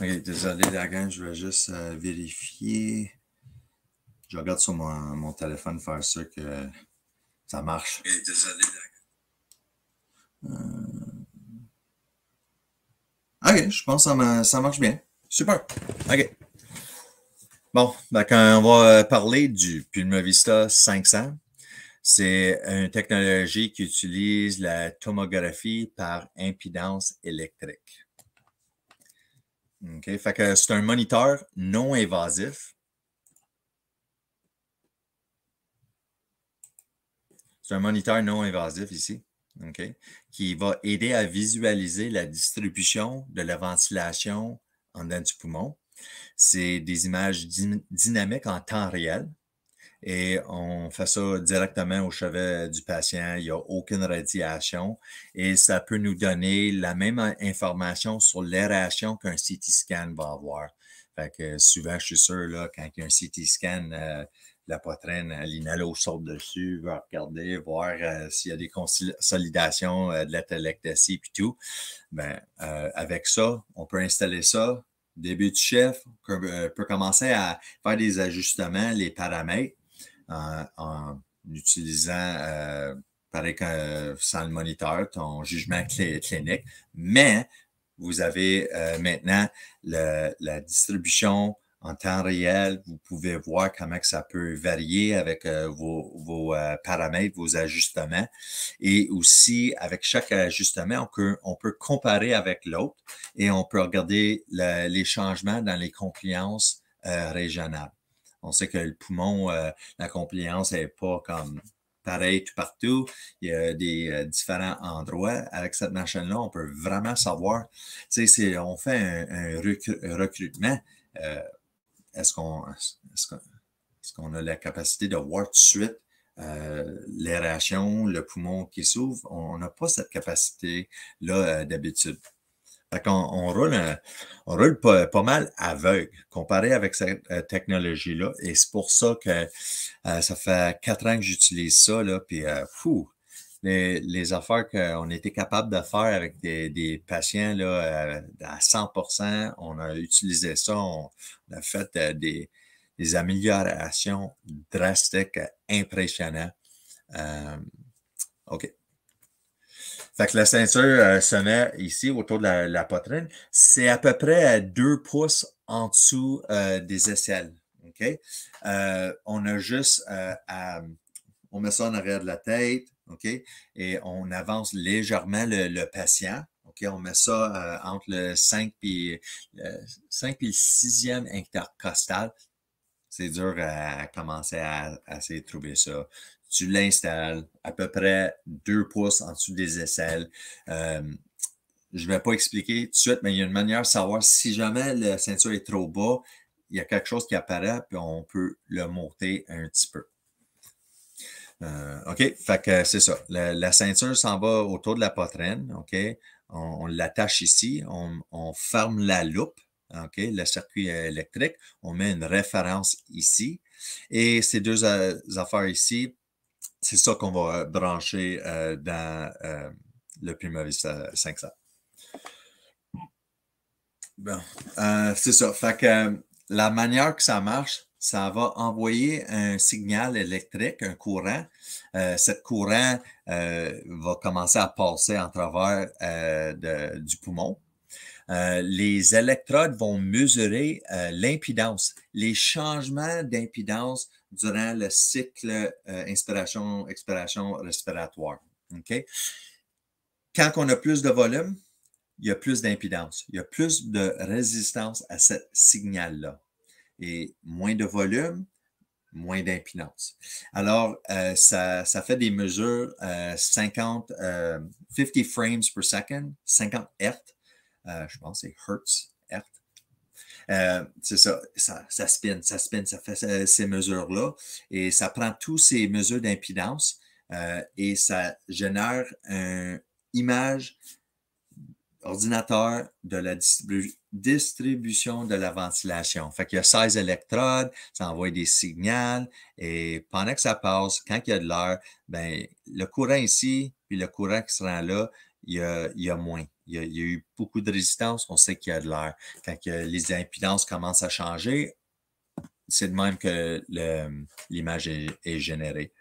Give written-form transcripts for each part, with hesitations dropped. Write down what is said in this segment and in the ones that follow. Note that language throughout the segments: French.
Ok, désolé, la gang, je vais juste vérifier. Je regarde sur mon téléphone faire sûr que ça marche. Ok, désolé, la gang. Ok, je pense que ça marche bien. Super. Ok. Bon, donc on va parler du Puma Vista 500. C'est une technologie qui utilise la tomographie par impédance électrique. OK, fait que c'est un moniteur non invasif. C'est un moniteur non invasif ici, OK, qui va aider à visualiser la distribution de la ventilation en dedans du poumon. C'est des images dynamiques en temps réel. Et on fait ça directement au chevet du patient. Il n'y a aucune radiation et ça peut nous donner la même information sur l'aération qu'un CT scan va avoir. Fait que souvent, je suis sûr, là, quand il y a un CT scan, la poitrine, l'inhalo saute dessus, va regarder, voir s'il y a des consolidations de la telectasie et tout. Ben, avec ça, on peut installer ça. Début du chef, on peut commencer à faire des ajustements, les paramètres en utilisant, pareil que sans le moniteur, ton jugement clinique. Mais vous avez maintenant la distribution en temps réel. Vous pouvez voir comment que ça peut varier avec vos paramètres, vos ajustements. Et aussi, avec chaque ajustement, on peut comparer avec l'autre et on peut regarder les changements dans les compliances régionales. On sait que le poumon, la compliance n'est pas comme pareil tout partout. Il y a des différents endroits. Avec cette machine-là, on peut vraiment savoir, tu sais, on fait un recrutement. Est-ce qu'on a la capacité de voir tout de suite l'aération, le poumon qui s'ouvre? On n'a pas cette capacité-là d'habitude. Fait qu'on on roule pas mal aveugle comparé avec cette technologie-là. Et c'est pour ça que ça fait 4 ans que j'utilise ça, là, puis les affaires qu'on était capable de faire avec des patients là, à 100%, on a utilisé ça, on a fait des améliorations drastiques, impressionnantes. OK. Fait que la ceinture se met ici autour de la poitrine. C'est à peu près à 2 pouces en dessous des aisselles. OK? On a juste on met ça en arrière de la tête, OK? Et on avance légèrement le patient. OK? On met ça entre le 5 et le 6e intercostal. C'est dur à commencer à essayer de trouver ça. Tu l'installes à peu près 2 pouces en dessous des aisselles. Je ne vais pas expliquer tout de suite, mais il y a une manière de savoir si jamais la ceinture est trop bas, il y a quelque chose qui apparaît, puis on peut le monter un petit peu. OK, fait que c'est ça. La ceinture s'en va autour de la poitrine, OK? On l'attache ici, on ferme la loupe, OK? Le circuit électrique, on met une référence ici. Et ces deux affaires ici, c'est ça qu'on va brancher dans le Puma Vista 500. Bon, c'est ça. Fait que la manière que ça marche, ça va envoyer un signal électrique, un courant. Cet courant va commencer à passer en travers du poumon. Les électrodes vont mesurer l'impédance, les changements d'impédance durant le cycle inspiration-expiration respiratoire. OK? Quand on a plus de volume, il y a plus d'impédance, il y a plus de résistance à ce signal-là. Et moins de volume, moins d'impédance. Alors, ça fait des mesures 50 frames per second, 50 Hz. Je pense que c'est Hertz. C'est ça, ça spin, ça fait ces mesures-là. Et ça prend toutes ces mesures d'impédance et ça génère une image ordinateur de la distribution de la ventilation. Fait qu'il y a 16 électrodes, ça envoie des signaux et pendant que ça passe, quand il y a de l'air, ben le courant ici, puis le courant qui se rend là, il y a moins. Il y a eu beaucoup de résistance, on sait qu'il y a de l'air. Quand les impédances commencent à changer, c'est de même que l'image est générée.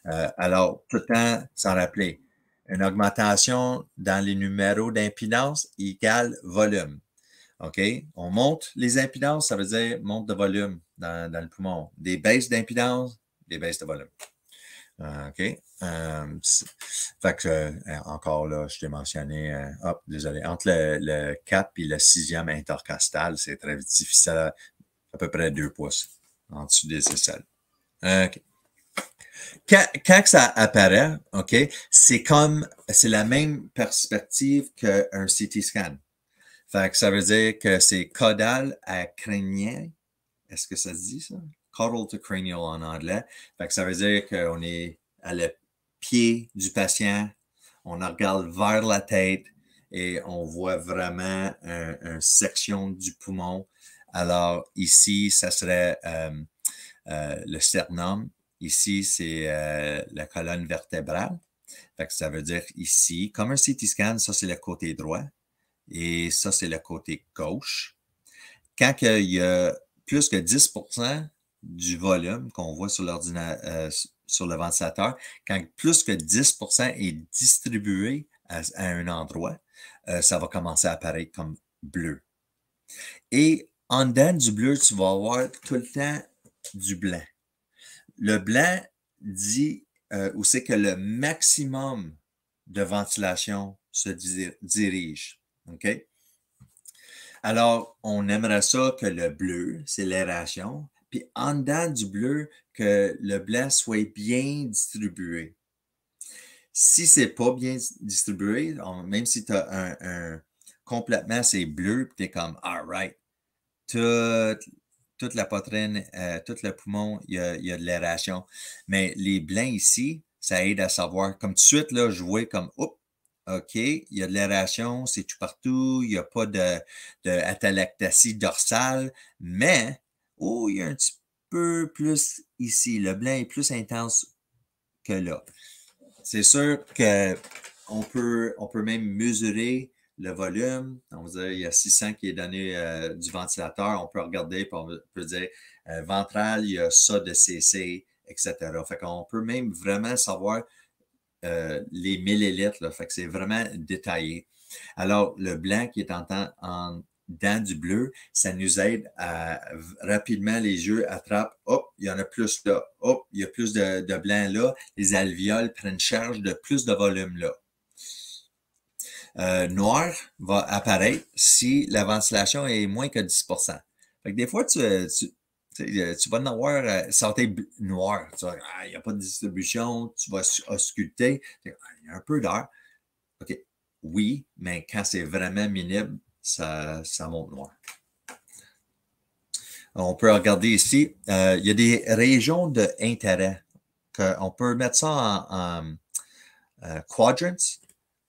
Alors, tout le temps, s'en rappeler, une augmentation dans les numéros d'impédance égale volume. OK? On monte les impédances, ça veut dire monte de volume dans le poumon. Des baisses d'impédance, des baisses de volume. OK? Fait que, encore là, je t'ai mentionné, désolé, entre le 4 et le 6e intercostal, c'est très difficile, à peu près 2 pouces en dessous des aisselles. OK. Quand ça apparaît, OK, c'est la même perspective qu'un CT scan. Fait que ça veut dire que c'est caudal à crânien. Est-ce que ça se dit, ça? Caudal to cranial en anglais. Fait que ça veut dire qu'on est à le pied du patient, on regarde vers la tête et on voit vraiment une section du poumon. Alors ici, ça serait le sternum. Ici, c'est la colonne vertébrale. Fait que ça veut dire ici, comme un CT scan, ça c'est le côté droit et ça c'est le côté gauche. Quand il y a plus que 10% du volume qu'on voit sur sur le ventilateur, quand plus que 10% est distribué à un endroit, ça va commencer à apparaître comme bleu. Et en dedans du bleu, tu vas avoir tout le temps du blanc. Le blanc dit où c'est que le maximum de ventilation se dirige. OK? Alors, on aimerait ça que le bleu, c'est l'aération, puis en dedans du bleu, que le blanc soit bien distribué. Si c'est pas bien distribué, même si tu as complètement c'est bleu, puis tu es comme, all right, toute la poitrine, tout le poumon, il y a de l'aération. Mais les blancs ici, ça aide à savoir. Comme tout de suite, là, je vois comme, oups, OK, il y a de l'aération, c'est tout partout, il n'y a pas de atalactatie dorsale, mais, oh, il y a un petit peu plus ici. Le blanc est plus intense que là. C'est sûr qu'on peut même mesurer le volume. On va dire, il y a 600 qui est donné du ventilateur. On peut regarder et on peut dire ventral, il y a ça de CC, etc. Fait qu'on peut même vraiment savoir les millilitres. Là. Fait que c'est vraiment détaillé. Alors, le blanc qui est en dedans du bleu, ça nous aide à rapidement, les yeux attrapent, hop, il y en a plus là, hop, il y a plus de blanc là, les alvéoles prennent charge de plus de volume là. Noir va apparaître si la ventilation est moins que 10%. Fait que des fois, tu vas en avoir santé noir. Il n'y a pas de distribution, tu vas ausculter, il y a un peu d'air. OK, oui, mais quand c'est vraiment minime, ça monte noir. On peut regarder ici, il y a des régions d'intérêt. On peut mettre ça en quadrants.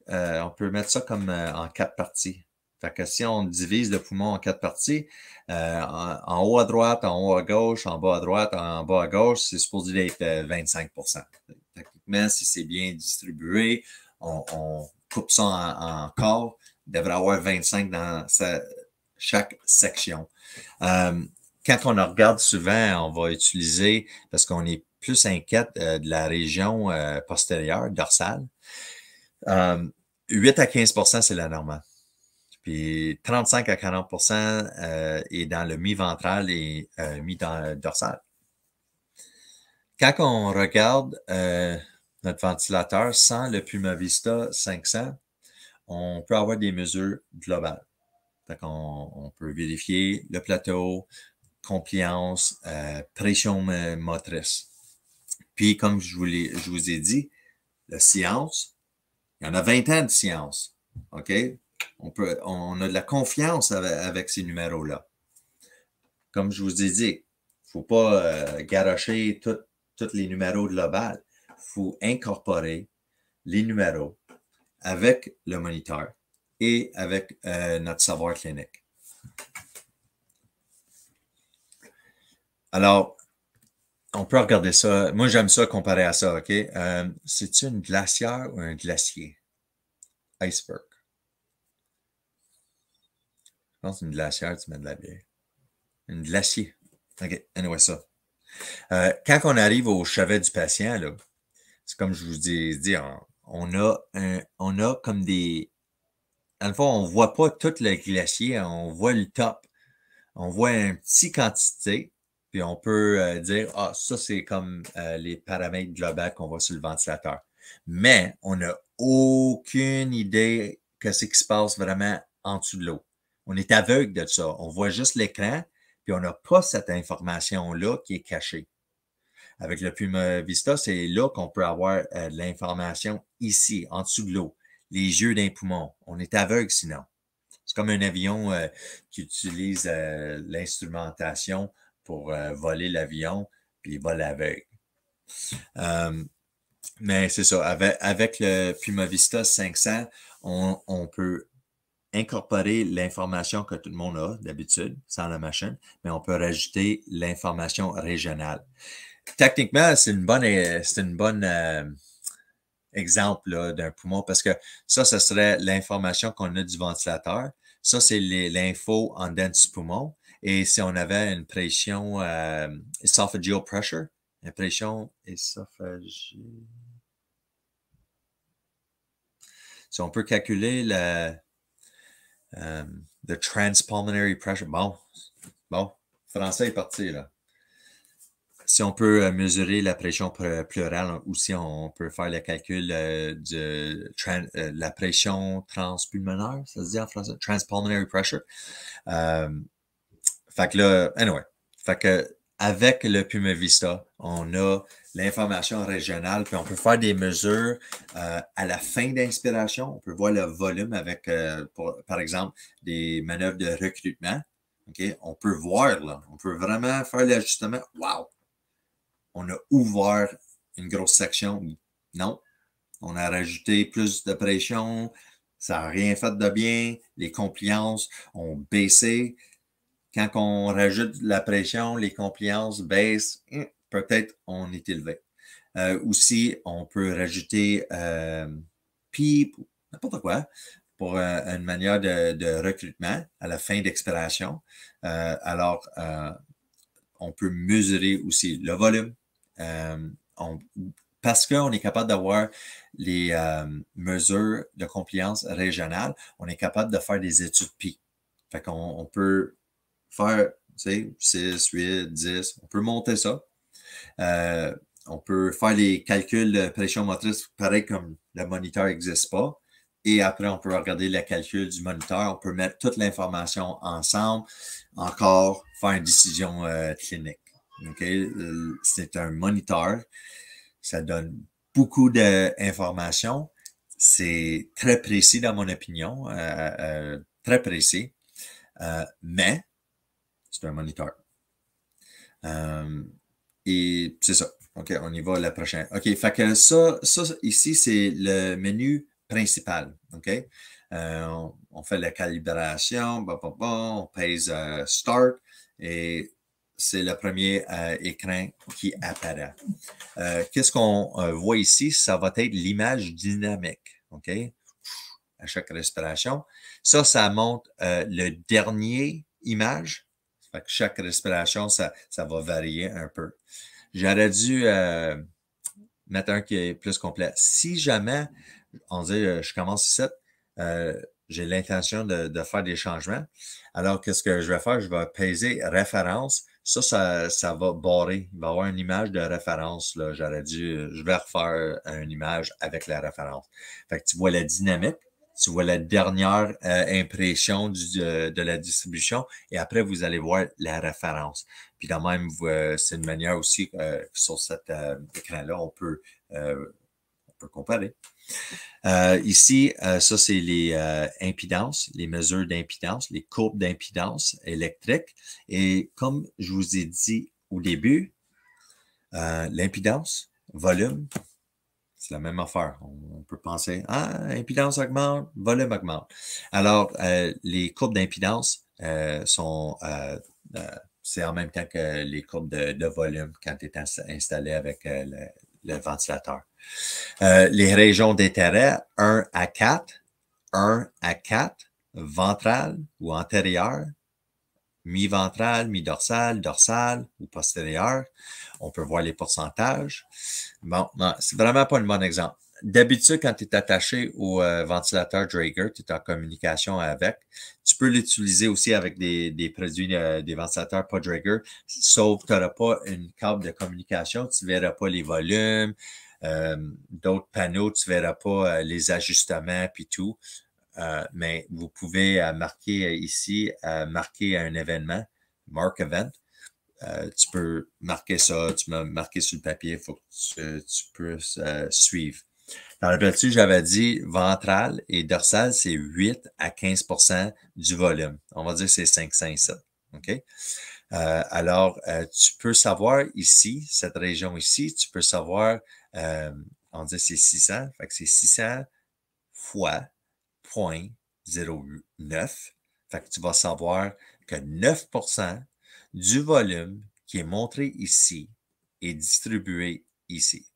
On peut mettre ça comme en 4 parties. Fait que si on divise le poumon en 4 parties, en haut à droite, en haut à gauche, en bas à droite, en bas à gauche, c'est supposé être 25%. Techniquement, si c'est bien distribué, on coupe ça en corps, il devrait avoir 25 dans chaque section. Quand on regarde souvent, on va utiliser, parce qu'on est plus inquiète de la région postérieure, dorsale, 8 à 15%, c'est la normale. Puis 35 à 40% est dans le mi-ventral et mi-dorsal. Quand on regarde notre ventilateur sans le Pumavista 500, on peut avoir des mesures globales. On peut vérifier le plateau, compliance, pression motrice. Puis, comme je vous ai dit, la science, il y en a 20 ans de science. OK? On a de la confiance avec ces numéros-là. Comme je vous ai dit, il ne faut pas garocher tous les numéros globaux. Il faut incorporer les numéros avec le moniteur et avec notre savoir clinique. Alors, on peut regarder ça. Moi, j'aime ça comparé à ça, OK? C'est-tu une glacière ou un glacier? iceberg. Je pense une glacière, tu mets de la bière. Une glacier. OK, anyway, ça. Quand on arrive au chevet du patient, là, c'est comme je vous ai dit, on a comme des... Dans le fond, on ne voit pas tout le glacier, on voit le top. On voit une petite quantité, puis on peut dire, ah, ça, c'est comme les paramètres globaux qu'on voit sur le ventilateur. Mais on n'a aucune idée de ce qui se passe vraiment en dessous de l'eau. On est aveugle de ça. On voit juste l'écran, puis on n'a pas cette information-là qui est cachée. Avec le Puma Vista, c'est là qu'on peut avoir de l'information ici, en dessous de l'eau, les yeux d'un poumon. On est aveugle sinon. C'est comme un avion qui utilise l'instrumentation pour voler l'avion, puis il vole aveugle. Mais c'est ça, avec le Puma Vista 500, on peut incorporer l'information que tout le monde a d'habitude sans la machine, mais on peut rajouter l'information régionale. Techniquement, c'est une bonne exemple d'un poumon parce que ça serait l'information qu'on a du ventilateur. Ça, c'est l'info en dedans du poumon. Et si on avait une pression esophageal pressure, une pression ésophageale. Si on peut calculer the transpulmonary pressure. Bon, français est parti là. Si on peut mesurer la pression pleurale, aussi on peut faire le calcul de la pression transpulmonaire, ça se dit en français, transpulmonary pressure. Fait que là, anyway, fait que avec le Puma Vista, on a l'information régionale, puis on peut faire des mesures à la fin d'inspiration. On peut voir le volume avec, par exemple, des manœuvres de recrutement. Okay? On peut voir, là, on peut vraiment faire l'ajustement. Wow! On a ouvert une grosse section. Non. On a rajouté plus de pression. Ça n'a rien fait de bien. Les compliances ont baissé. Quand on rajoute la pression, les compliances baissent. Peut-être on est élevé. Aussi, on peut rajouter PEEP, n'importe quoi, pour une manière de recrutement à la fin d'expiration. Alors, on peut mesurer aussi le volume. Parce qu'on est capable d'avoir les mesures de compliance régionales, on est capable de faire des études PI. Fait qu'on peut faire, tu sais, 6, 8, 10, on peut monter ça. On peut faire les calculs de pression motrice, pareil comme le moniteur n'existe pas. Et après, on peut regarder le calcul du moniteur. On peut mettre toute l'information ensemble. Encore, faire une décision clinique. Okay? C'est un moniteur. Ça donne beaucoup d'informations. C'est très précis dans mon opinion. Très précis. Mais c'est un moniteur. Et c'est ça. OK, on y va la prochaine. OK, fait que ça ici, c'est le menu principal. OK? On fait la calibration, on pèse Start et c'est le premier écran qui apparaît. Qu'est-ce qu'on voit ici? Ça va être l'image dynamique. OK? À chaque respiration. Ça montre le dernier image. Fait que chaque respiration, ça va varier un peu. J'aurais dû mettre un qui est plus complet. Si jamais, on dit, je commence ici, j'ai l'intention de faire des changements. Alors, qu'est-ce que je vais faire? Je vais peser référence. Ça va barrer. Il va y avoir une image de référence. Là. Je vais refaire une image avec la référence. Fait que tu vois la dynamique. Tu vois la dernière impression de la distribution et après, vous allez voir la référence. Puis quand même, c'est une manière aussi sur cet écran-là, on peut comparer. Ici, ça, c'est les impidances, les mesures d'impidance, les courbes d'impidance électrique. Et comme je vous ai dit au début, l'impidance, volume, c'est la même affaire. On peut penser, impidance augmente, volume augmente. Alors, les courbes d'impidance sont, c'est en même temps que les courbes de volume quand tu es installé avec le ventilateur. Les régions d'intérêt, 1 à 4, 1 à 4, ventral ou antérieur, mi-ventral, mi-dorsal, dorsal ou postérieur. On peut voir les pourcentages. Bon, non, c'est vraiment pas un bon exemple. D'habitude, quand tu es attaché au ventilateur Draeger, tu es en communication avec. Tu peux l'utiliser aussi avec des produits, des ventilateurs pas Draeger, sauf que tu n'auras pas une câble de communication, tu ne verras pas les volumes, d'autres panneaux, tu ne verras pas les ajustements puis tout. Mais vous pouvez marquer ici, marquer un événement, Mark Event. Tu peux marquer ça, tu m'as marqué sur le papier, il faut que tu puisses suivre. Dans le dessus, j'avais dit ventral et dorsal, c'est 8 à 15 du volume. On va dire que c'est 500 ici. OK? Alors, tu peux savoir ici, cette région ici, tu peux savoir, on dit c'est 600, fait que c'est 600 fois 0.09. Fait que tu vas savoir que 9% du volume qui est montré ici est distribué ici.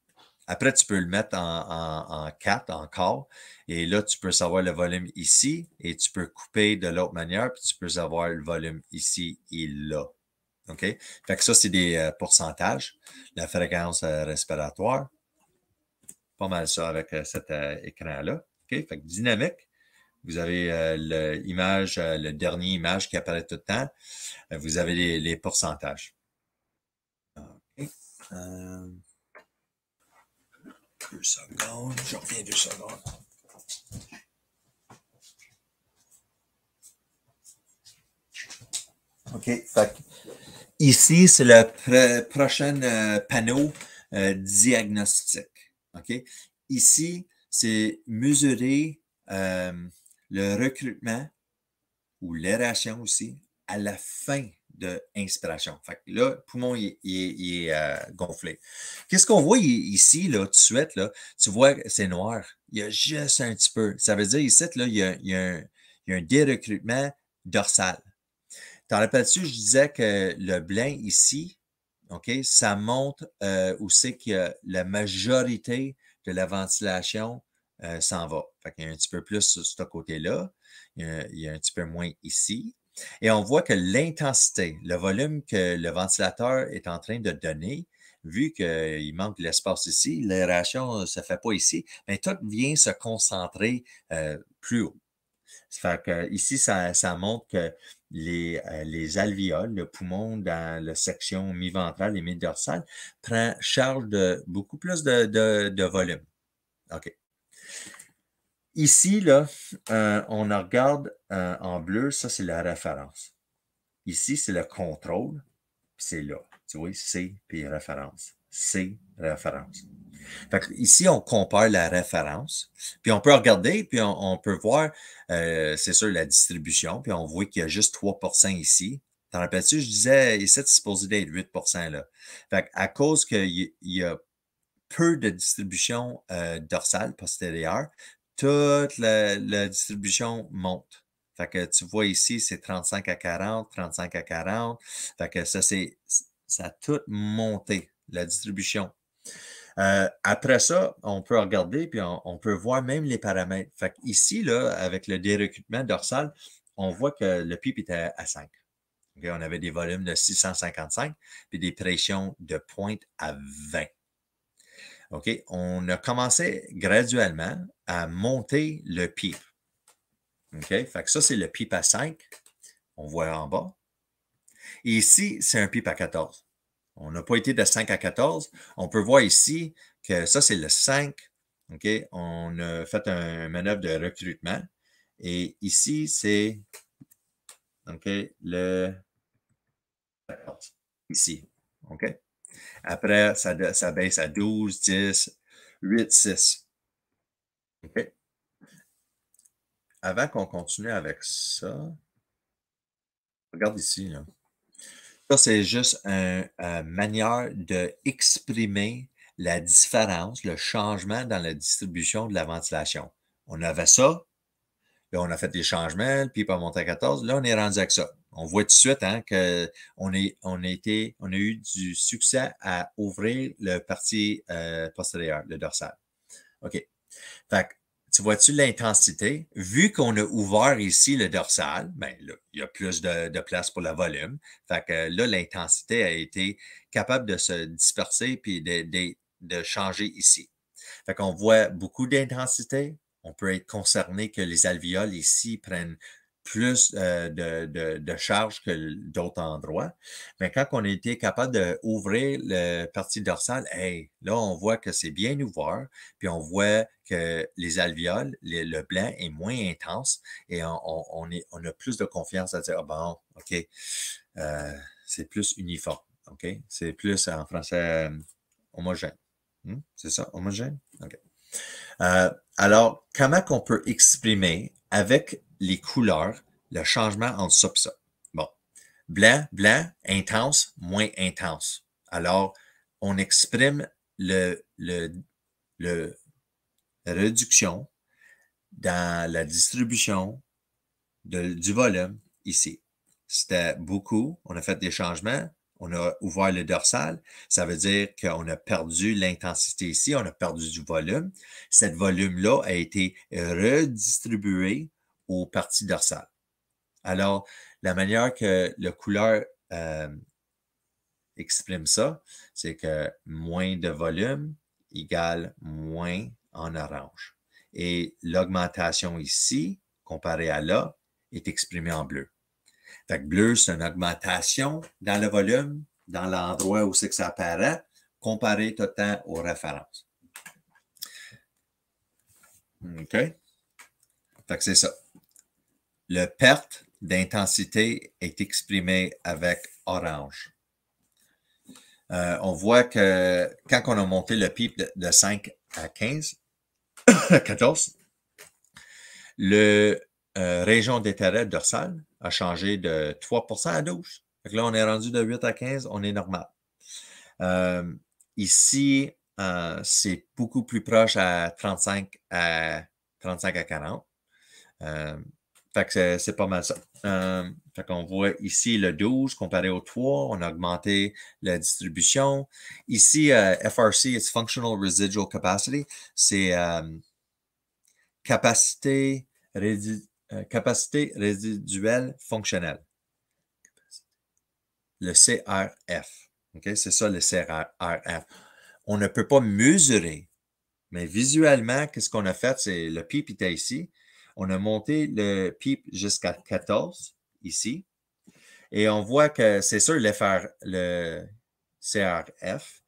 Après, tu peux le mettre en 4, en quart, et là, tu peux savoir le volume ici, et tu peux couper de l'autre manière, puis tu peux savoir le volume ici et là. OK? Fait que ça, c'est des pourcentages. La fréquence respiratoire. Pas mal ça avec cet écran-là. OK? Fait que dynamique. Vous avez l'image, le dernier image qui apparaît tout le temps. Vous avez les pourcentages. OK. 2 secondes. Je reviens 2 secondes. OK. Fait ici, c'est le prochain panneau diagnostique. OK. Ici, c'est mesurer le recrutement ou l'aération aussi à la fin de inspiration. Fait que là, le poumon il est gonflé. Qu'est-ce qu'on voit ici, là, tout de suite, là? Tu vois, c'est noir. Il y a juste un petit peu. Ça veut dire ici, là, il y a un dérecrutement dorsal. T'en rappelles-tu, je disais que le blanc ici, OK, ça montre où c'est que la majorité de la ventilation s'en va. Fait qu'il y a un petit peu plus sur ce côté-là. Il y a un petit peu moins ici. Et on voit que l'intensité, le volume que le ventilateur est en train de donner, vu qu'il manque de l'espace ici, l'aération ne se fait pas ici, mais tout vient se concentrer plus haut. Fait que ici, ça montre que les alvéoles, le poumon dans la section mi-ventrale et mi-dorsale, prend charge de beaucoup plus de volume. OK. Ici, là, on regarde en bleu, ça, c'est la référence. Ici, c'est le contrôle, puis c'est là. Tu vois, C, puis référence. C, référence. Fait que ici, on compare la référence, puis on peut regarder, puis on peut voir, c'est sûr, la distribution, puis on voit qu'il y a juste 3 ici. T'en rappelles-tu, je disais, ici, c'est supposé d'être 8 là. Fait à cause qu'il y a peu de distribution dorsale, postérieure, toute la distribution monte. Fait que tu vois ici, c'est 35 à 40, 35 à 40. Fait que ça a tout monté, la distribution. Après ça, on peut regarder, puis on peut voir même les paramètres. Fait ici, là, avec le dérecrutement dorsal, on voit que le PIP était à 5. Okay? On avait des volumes de 655, puis des pressions de pointe à 20. OK? On a commencé graduellement à monter le PIP. OK? Fait que ça, c'est le PIP à 5. On voit en bas. Et ici, c'est un PIP à 14. On n'a pas été de 5 à 14. On peut voir ici que ça, c'est le 5. OK? On a fait un manœuvre de recrutement. Et ici, c'est OK, le 14. Ici. OK? Après, ça baisse à 12, 10, 8, 6. OK? Avant qu'on continue avec ça, regarde ici, là. Ça, c'est juste une manière d'exprimer la différence, le changement dans la distribution de la ventilation. On avait ça, là, on a fait des changements, puis pas monté à 14. Là, on est rendu avec ça. On voit tout de suite hein, qu'on a eu du succès à ouvrir le parti postérieur, le dorsal. OK. Fait que, tu vois-tu l'intensité? Vu qu'on a ouvert ici le dorsal, ben là, il y a plus de place pour le volume. Fait que là, l'intensité a été capable de se disperser puis de changer ici. Fait qu'on voit beaucoup d'intensité. On peut être concerné que les alvéoles ici prennent plus de charge que d'autres endroits. Mais quand on a été capable d'ouvrir la partie dorsale, hey, là, on voit que c'est bien ouvert, puis on voit que les alvéoles, le blanc est moins intense et on a plus de confiance à dire, ah bon, OK, c'est plus uniforme, OK? C'est plus en français homogène. C'est ça, homogène? OK. Alors, comment qu'on peut exprimer avec les couleurs le changement entre ça et ça? Bon, blanc, blanc, intense, moins intense. Alors, on exprime la réduction dans la distribution du volume ici. C'était beaucoup, on a fait des changements, on a ouvert le dorsal, ça veut dire qu'on a perdu l'intensité ici, on a perdu du volume. Cet volume-là a été redistribué aux parties dorsales. Alors, la manière que le couleur exprime ça, c'est que moins de volume égale moins en orange. Et l'augmentation ici, comparée à là, est exprimée en bleu. Fait que bleu, c'est une augmentation dans le volume, dans l'endroit où c'est que ça apparaît, comparé tout le temps aux références. OK? Fait que c'est ça. Le perte d'intensité est exprimé avec orange. On voit que quand on a monté le pic de 5 à 15, à 14, le région d'intérêt dorsal a changé de 3% à 12%. Donc là, on est rendu de 8 à 15, on est normal. Ici, c'est beaucoup plus proche à 35 à 40. Fait que c'est pas mal ça. Fait qu'on voit ici le 12 comparé au 3, on a augmenté la distribution. Ici, FRC, it's Functional Residual Capacity, c'est capacité résiduelle fonctionnelle. Le CRF. Okay? C'est ça le CRF. On ne peut pas mesurer, mais visuellement, qu'est-ce qu'on a fait? C'est le pipe était ici. On a monté le pipe jusqu'à 14 ici. Et on voit que c'est sûr, le CRF.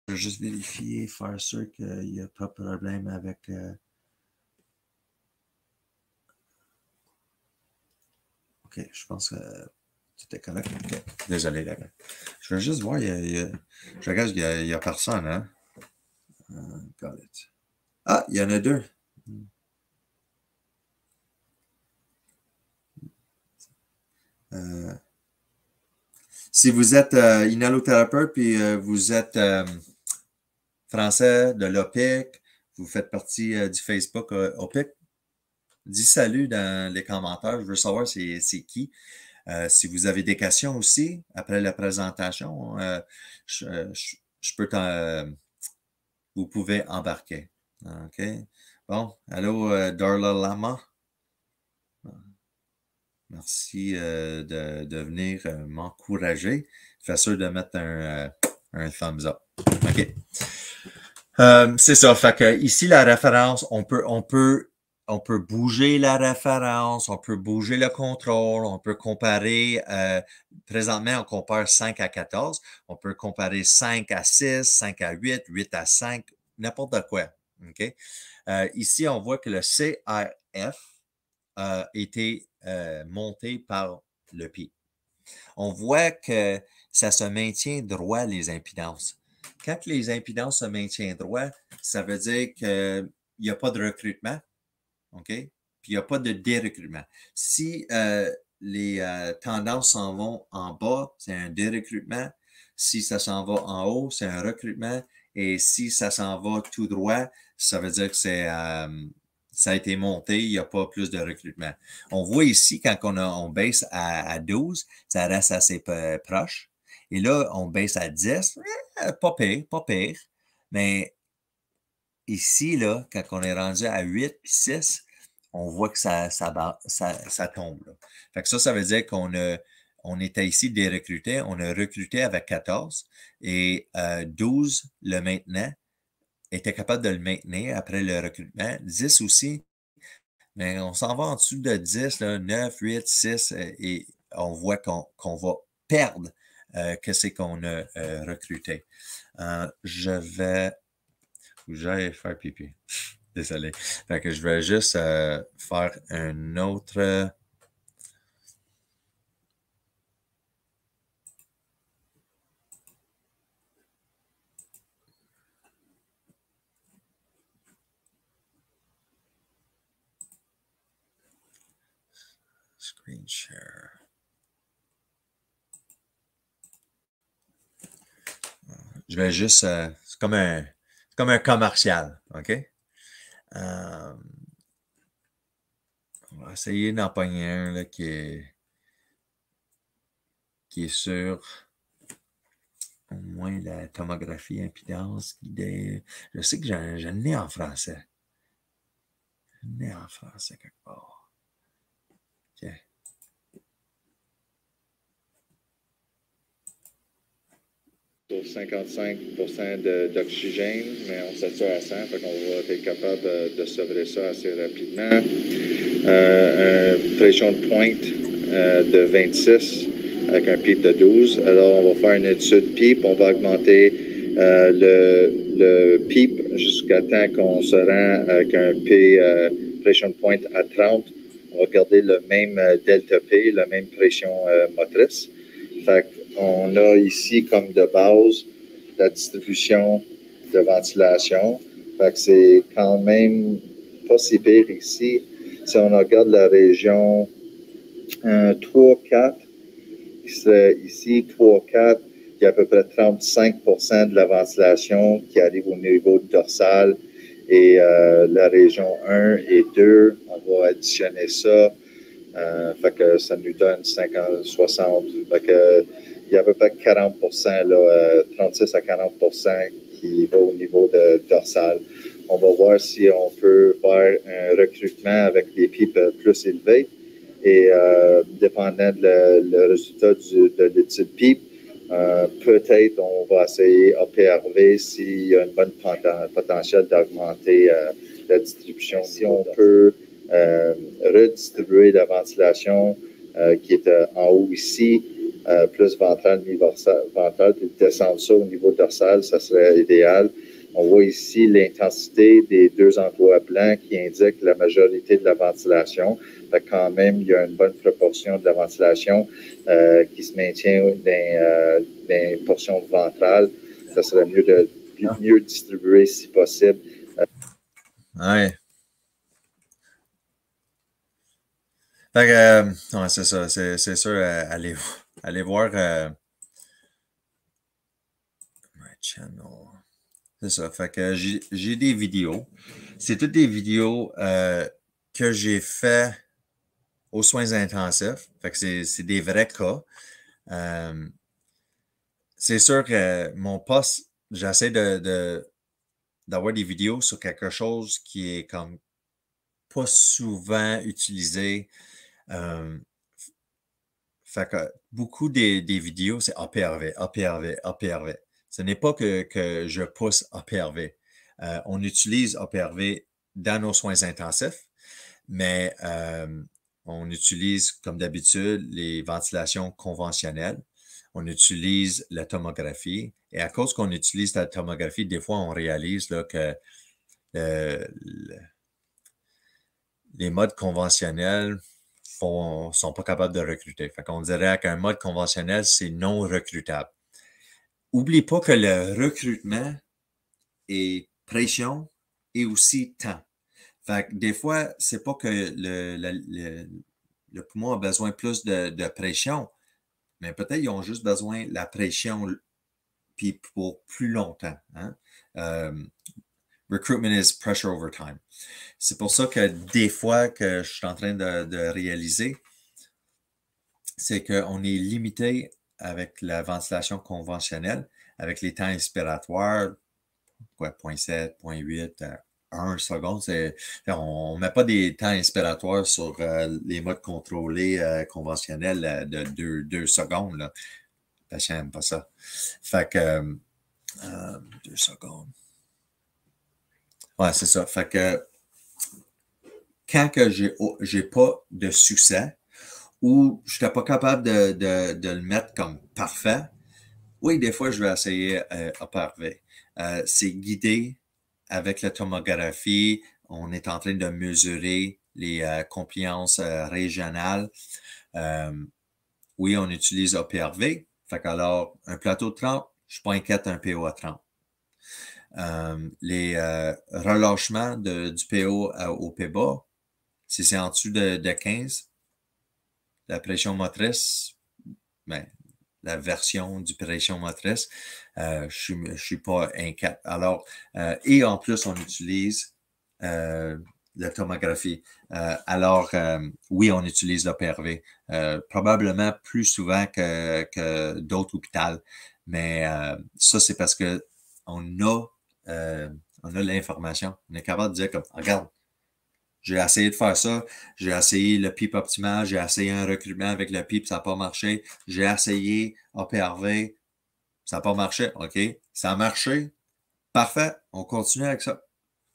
Je vais juste vérifier, faire sûr qu'il n'y a pas de problème avec... OK, je pense que c'était correct. OK, désolé, d'accord. Je vais juste voir, je regarde, il n'y a personne, hein? Ah, il y en a deux. Si vous êtes inhalothérapeute puis vous êtes français de l'OPIC, vous faites partie du Facebook OPIC, dis salut dans les commentaires. Je veux savoir c'est qui. Si vous avez des questions aussi après la présentation, je peux vous pouvez embarquer. OK? Bon, allô, Darla Lama. Merci de venir m'encourager. Fais sûr de mettre un thumbs up. OK. C'est ça. Fait que ici, la référence, on peut bouger la référence, on peut bouger le contrôle, on peut comparer, présentement, on compare 5 à 14, on peut comparer 5 à 6, 5 à 8, 8 à 5, n'importe quoi. OK? Ici, on voit que le CRF a été monté par le pied. On voit que ça se maintient droit, les impidances. Quand les impidances se maintiennent droit, ça veut dire qu'il n'y a pas de recrutement, OK? Puis il n'y a pas de dérecrutement. Si les tendances s'en vont en bas, c'est un dérecrutement. Si ça s'en va en haut, c'est un recrutement. Et si ça s'en va tout droit, ça veut dire que ça a été monté, il n'y a pas plus de recrutement. On voit ici, quand on baisse à 12, ça reste assez proche. Et là, on baisse à 10, pas pire, pas pire. Mais ici, là, quand on est rendu à 8 puis 6, on voit que ça tombe. Là. Fait que ça veut dire on était ici des recrutés. On a recruté avec 14 et 12 le maintenant, était capable de le maintenir après le recrutement. 10 aussi, mais on s'en va en dessous de 10, là, 9, 8, 6, et on voit qu'on va perdre que c'est qu'on a recruté. Je vais... J'allais faire pipi. Désolé. Fait que je vais juste faire un autre... Screen share. Je vais juste... c'est comme un commercial, OK? On va essayer d'en pogner un là, qui est sur au moins la tomographie impédance guidée. Je sais que j'en ai en français. J'en ai en français quelque part. OK. Pour 55% d'oxygène, mais on sature à 100, fait qu'on va être capable de sevrer ça assez rapidement. Une pression de pointe de 26 avec un pipe de 12. Alors, on va faire une étude pipe. On va augmenter le pipe jusqu'à temps qu'on se rend avec un P pression de pointe à 30. On va garder le même delta P, la même pression motrice. Fait qu'on a ici comme de base la distribution de ventilation. Fait que c'est quand même pas si pire ici. Si on regarde la région 3-4, ici 3-4, il y a à peu près 35% de la ventilation qui arrive au niveau dorsal. Et la région 1 et 2, on va additionner ça. Fait que ça nous donne 50, 60. Fait que, il y a à peu près 40%, là, 36 à 40% qui va au niveau de dorsal. On va voir si on peut faire un recrutement avec des pipes plus élevées. Et dépendant de le résultat de l'étude pipe, peut-être on va essayer APRV s'il y a une bonne potentiel d'augmenter la distribution. Si on peut redistribuer la ventilation qui est en haut ici, plus ventrale, mi-ventrale, puis descendre ça au niveau dorsal, ça serait idéal. On voit ici l'intensité des deux endroits blancs qui indiquent la majorité de la ventilation. Fait quand même, il y a une bonne proportion de la ventilation qui se maintient dans les portions ventrales. Ça serait mieux de mieux distribuer si possible. Ouais. Fait que, ouais, c'est ça. C'est sûr, allez voir my channel. C'est ça. Fait que j'ai des vidéos. C'est toutes des vidéos que j'ai fait aux soins intensifs. Fait que c'est des vrais cas. C'est sûr que mon poste, j'essaie d'avoir des vidéos sur quelque chose qui est comme pas souvent utilisé. Fait que beaucoup des vidéos, c'est APRV, APRV, APRV. Ce n'est pas que je pousse APRV. On utilise APRV dans nos soins intensifs, mais on utilise, comme d'habitude, les ventilations conventionnelles. On utilise la tomographie. Et à cause qu'on utilise la tomographie, des fois, on réalise là, que les modes conventionnels sont pas capables de recruter. Fait qu'on dirait qu'un mode conventionnel, c'est non recrutable. Oublie pas que le recrutement est pression et aussi temps. Fait que des fois, c'est pas que le poumon a besoin plus de pression, mais peut-être ils ont juste besoin de la pression puis pour plus longtemps. Hein? recruitment is pressure over time. C'est pour ça que des fois que je suis en train de réaliser, c'est qu'on est limité avec la ventilation conventionnelle, avec les temps expiratoires, quoi, 0.7, 0.8, 1 seconde. On ne met pas des temps inspiratoires sur les modes contrôlés conventionnels de 2 secondes. Là. Le patient n'aime pas ça. Fait que 2 secondes. Ouais, c'est ça. Fait que quand que j'ai pas de succès ou je n'étais pas capable de le mettre comme parfait, oui, des fois, je vais essayer OPRV. C'est guidé avec la tomographie. On est en train de mesurer les compliances régionales. Oui, on utilise OPRV. Fait qu'alors, un plateau de 30, je ne suis pas inquiète d'un PO à 30. Les relâchements du PO au P bas, si c'est en dessous de 15, la pression motrice, ben, la version du pression motrice, je suis pas inquiète. Alors, et en plus, on utilise la tomographie. Alors, oui, on utilise l'OPRV, probablement plus souvent que d'autres hôpitaux. Mais ça, c'est parce que on a l'information. On est capable de dire comme, regarde, j'ai essayé de faire ça, j'ai essayé le PIP optimal, j'ai essayé un recrutement avec le PIP, ça n'a pas marché, j'ai essayé OPRV, ça n'a pas marché, OK, ça a marché, parfait, on continue avec ça.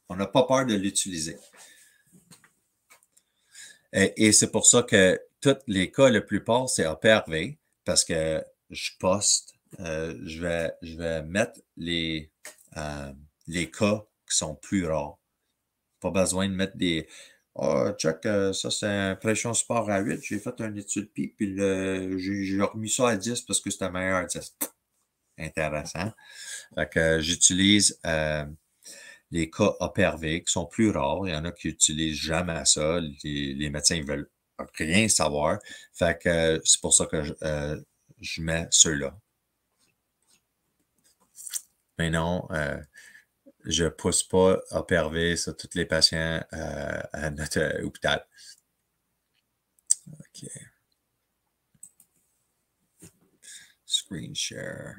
On n'a pas peur de l'utiliser. Et c'est pour ça que tous les cas, la plupart, c'est OPRV, parce que je poste, je vais mettre les cas qui sont plus rares. Pas besoin de mettre des « check, ça c'est un pression support à 8, j'ai fait une étude PIP, puis j'ai remis ça à 10 parce que c'était meilleur à 10. » Intéressant. Fait que j'utilise les cas OPRV qui sont plus rares. Il y en a qui n'utilisent jamais ça. Les médecins ne veulent rien savoir. Fait que c'est pour ça que je mets ceux-là. Mais non, je ne pousse pas OPRV sur tous les patients à notre hôpital. OK. Screen share.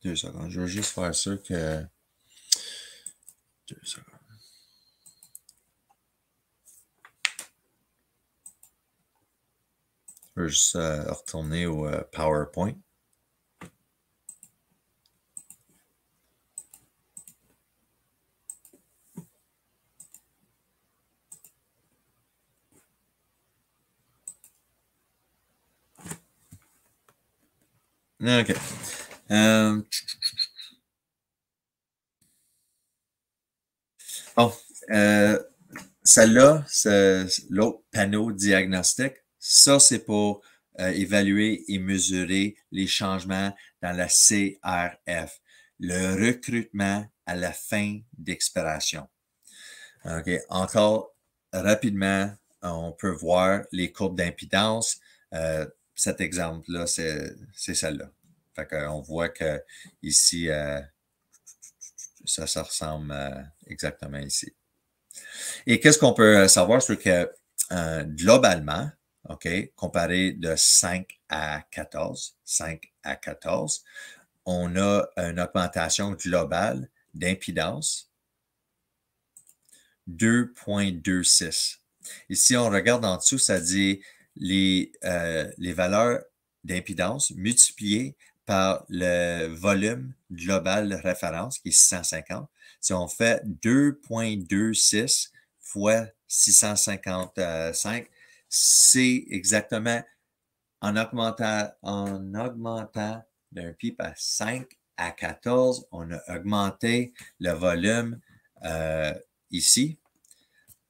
Deux secondes. Je veux juste faire sûr que... 2 secondes. Je veux juste retourner au PowerPoint. OK. Bon, celle-là, c'est l'autre panneau diagnostique. Ça, c'est pour évaluer et mesurer les changements dans la CRF, le recrutement à la fin d'expiration. OK. Encore rapidement, on peut voir les courbes d'impédance. Cet exemple-là, c'est celle-là. Fait qu'on voit que ici, ça ressemble exactement ici. Et qu'est-ce qu'on peut savoir? C'est que globalement, OK, comparé de 5 à 14, on a une augmentation globale d'impédance 2,26. Et si on regarde en dessous, ça dit les valeurs d'impédance multipliées par le volume global de référence, qui est 650. Si on fait 2,26 fois 655, c'est exactement en augmentant d'un PIP à 5 à 14, on a augmenté le volume ici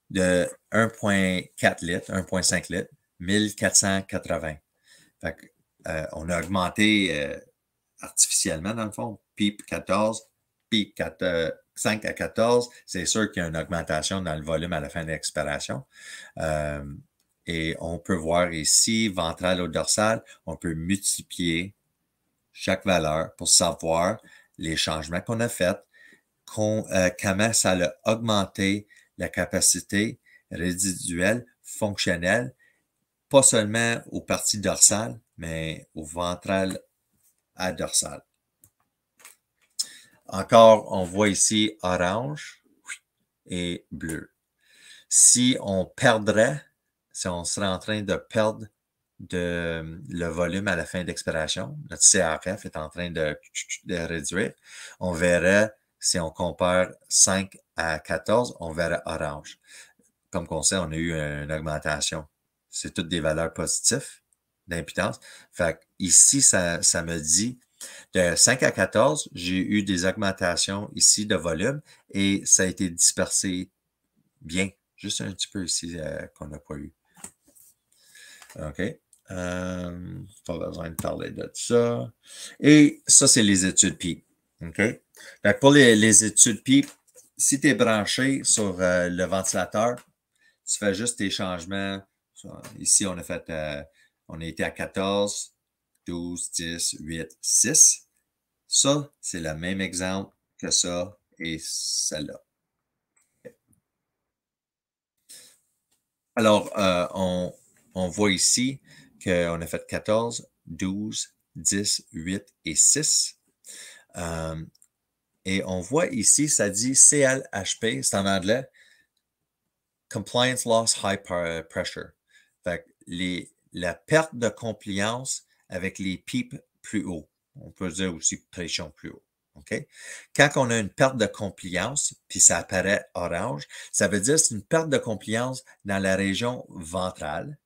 de 1,4 litres, 1,5 litres, 1480. Fait que, on a augmenté artificiellement, dans le fond, PIP 14, PIP 5 à 14, c'est sûr qu'il y a une augmentation dans le volume à la fin de l'expiration. Et on peut voir ici, ventral ou dorsal, on peut multiplier chaque valeur pour savoir les changements qu'on a faits, comment ça a augmenté la capacité résiduelle fonctionnelle, pas seulement aux parties dorsales, mais au ventral à dorsal. Encore, on voit ici orange et bleu. Si on perdrait, si on serait en train de perdre le volume à la fin d'expiration, notre CRF est en train de réduire, on verrait, si on compare 5 à 14, on verrait orange. Comme on sait, on a eu une augmentation. C'est toutes des valeurs positives d'impédance. Fait que ici, ça me dit de 5 à 14, j'ai eu des augmentations ici de volume et ça a été dispersé bien. Juste un petit peu ici qu'on n'a pas eu. OK. Pas besoin de parler de ça. Et ça, c'est les études PEEP. OK. Fait que pour les études PEEP, si tu es branché sur le ventilateur, tu fais juste tes changements. Ici, on a été à 14, 12, 10, 8, 6. Ça, c'est le même exemple que ça et celle-là. Alors, on voit ici qu'on a fait 14, 12, 10, 8 et 6. Et on voit ici, ça dit CLHP, c'est en anglais, Compliance Loss High Pressure. Fait que la perte de compliance avec les PEEP plus haut. On peut dire aussi pression plus haut. OK? Quand on a une perte de compliance, puis ça apparaît orange, ça veut dire que c'est une perte de compliance dans la région ventrale.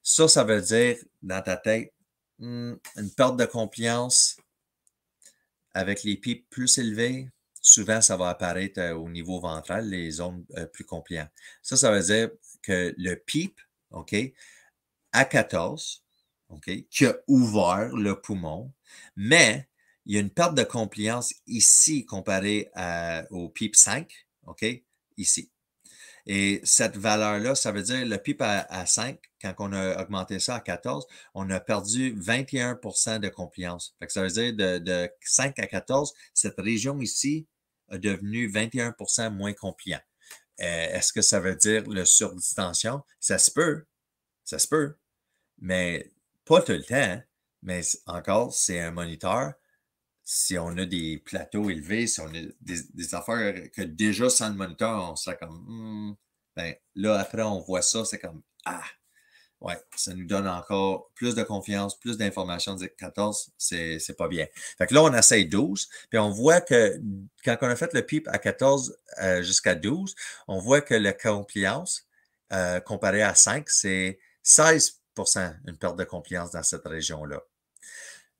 Ça veut dire, dans ta tête, une perte de compliance avec les PEEP plus élevés, souvent, ça va apparaître au niveau ventral, les zones plus compliantes. Ça veut dire que le PEEP, OK, à 14, OK, qui a ouvert le poumon, mais il y a une perte de compliance ici comparée au PEEP 5, OK, ici. Et cette valeur-là, ça veut dire le PEEP à 5, quand on a augmenté ça à 14, on a perdu 21% de compliance. Fait que ça veut dire de 5 à 14, cette région ici a devenu 21% moins compliant. Est-ce que ça veut dire le surdistension? Ça se peut, mais pas tout le temps. Mais encore, c'est un moniteur. Si on a des plateaux élevés, si on a des affaires que déjà sans le moniteur, on serait comme, ben là, après, on voit ça, c'est comme, ouais, ça nous donne encore plus de confiance, plus d'informations. Dire 14, c'est pas bien. Fait que là, on essaye 12, puis on voit que quand on a fait le PEEP à 14 jusqu'à 12, on voit que la compliance, comparée à 5, c'est 16% une perte de compliance dans cette région-là.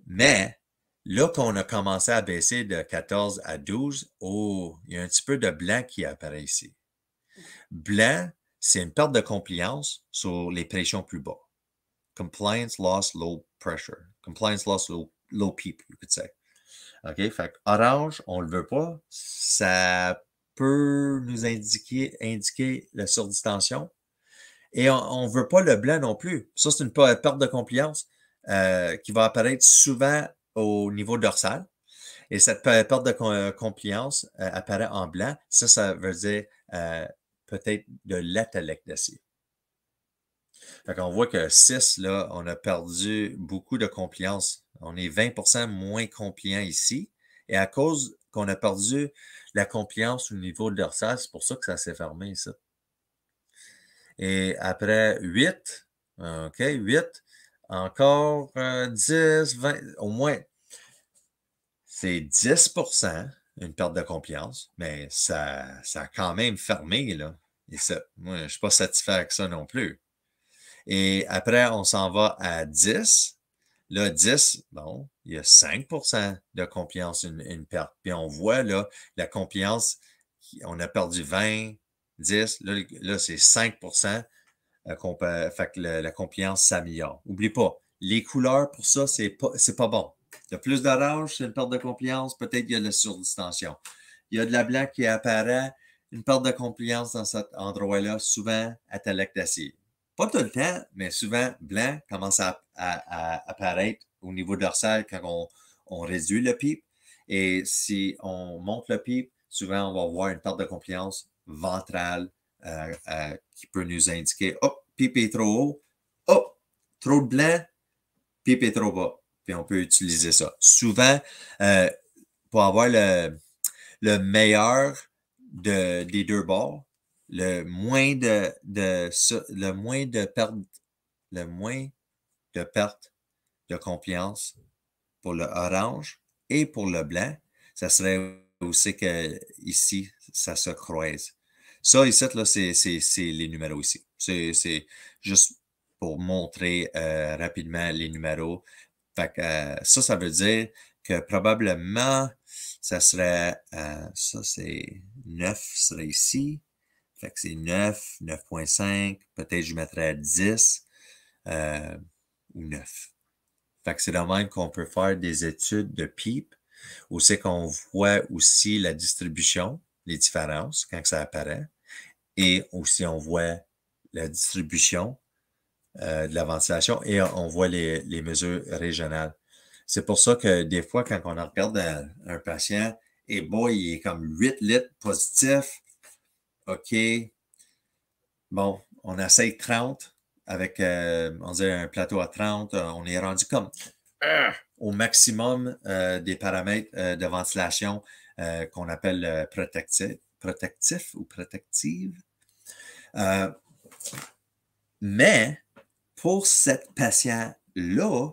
Mais là qu'on a commencé à baisser de 14 à 12, il y a un petit peu de blanc qui apparaît ici. Blanc, c'est une perte de compliance sur les pressions plus bas. Compliance loss low pressure. Compliance loss low PEEP, you could say. OK? Fait que orange, on ne le veut pas. Ça peut nous indiquer la surdistension. Et on ne veut pas le blanc non plus. Ça, c'est une perte de compliance qui va apparaître souvent au niveau dorsal. Et cette perte de compliance apparaît en blanc. Ça veut dire peut-être de l'atelectasie. Fait qu'on voit que 6, là, on a perdu beaucoup de compliance. On est 20% moins compliant ici. Et à cause qu'on a perdu la compliance au niveau dorsal, c'est pour ça que ça s'est fermé, ça. Et après 8, OK, 8, encore 10, 20, au moins, c'est 10% une perte de confiance, mais ça a quand même fermé, là. Et ça, moi, je ne suis pas satisfait avec ça non plus. Et après, on s'en va à 10. Là, 10, bon, il y a 5% de confiance, une perte. Puis on voit, là, la confiance, on a perdu 20, 10, là c'est 5%. Fait que la confiance s'améliore. N'oublie pas, les couleurs pour ça, c'est pas bon. Il y a plus d'orange, c'est une perte de compliance, peut-être il y a de la surdistension. Il y a de la blanc qui apparaît, une perte de compliance dans cet endroit-là, souvent atelectasie. Pas tout le temps, mais souvent blanc commence à apparaître au niveau dorsal quand on réduit le PEEP. Et si on monte le PEEP, souvent, on va voir une perte de compliance ventrale qui peut nous indiquer, hop, PEEP est trop haut, hop, trop de blanc, PEEP est trop bas. Puis on peut utiliser ça. Souvent, pour avoir le meilleur des deux bords, le moins de perte de confiance pour le orange et pour le blanc, ça serait aussi que ici, ça se croise. Ça, ici, là, c'est les numéros ici. C'est juste pour montrer rapidement les numéros. Fait que ça veut dire que probablement, ça serait, ça c'est 9 serait ici. Fait que c'est 9, 9.5, peut-être je mettrais 10 ou 9. Fait que c'est de même qu'on peut faire des études de PEEP, où c'est qu'on voit aussi la distribution, les différences quand ça apparaît, et aussi on voit la distribution de la ventilation et on voit les mesures régionales. C'est pour ça que des fois, quand on regarde un patient, et boy, il est comme 8 litres positif, OK, bon, on essaye 30 avec, on dirait un plateau à 30, on est rendu comme au maximum des paramètres de ventilation qu'on appelle protectif ou protective. Mais pour cette patient-là,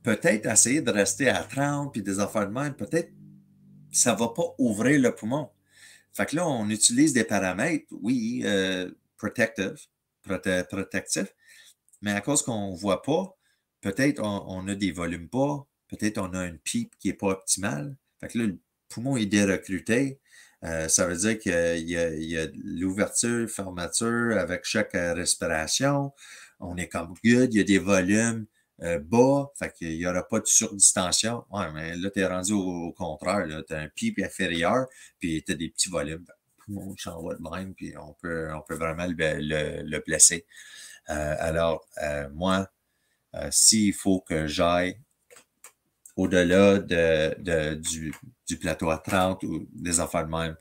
peut-être essayer de rester à 30 puis des affaires de même, peut-être ça ne va pas ouvrir le poumon. Fait que là, on utilise des paramètres, oui, protectifs, mais à cause qu'on ne voit pas, peut-être on a des volumes bas, peut-être on a une PEEP qui n'est pas optimale. Fait que là, le poumon est dérecruté. Ça veut dire qu'il y a l'ouverture, fermeture avec chaque respiration. On est comme good, il y a des volumes bas, fait qu'il n'y aura pas de surdistension. Ouais, mais là, tu es rendu au contraire. Tu as un PEEP inférieur, puis tu as des petits volumes. Le poumon s'envoie de même, puis on peut vraiment le blesser. Alors, moi, s'il faut que j'aille au-delà du plateau à 30 ou des affaires de même,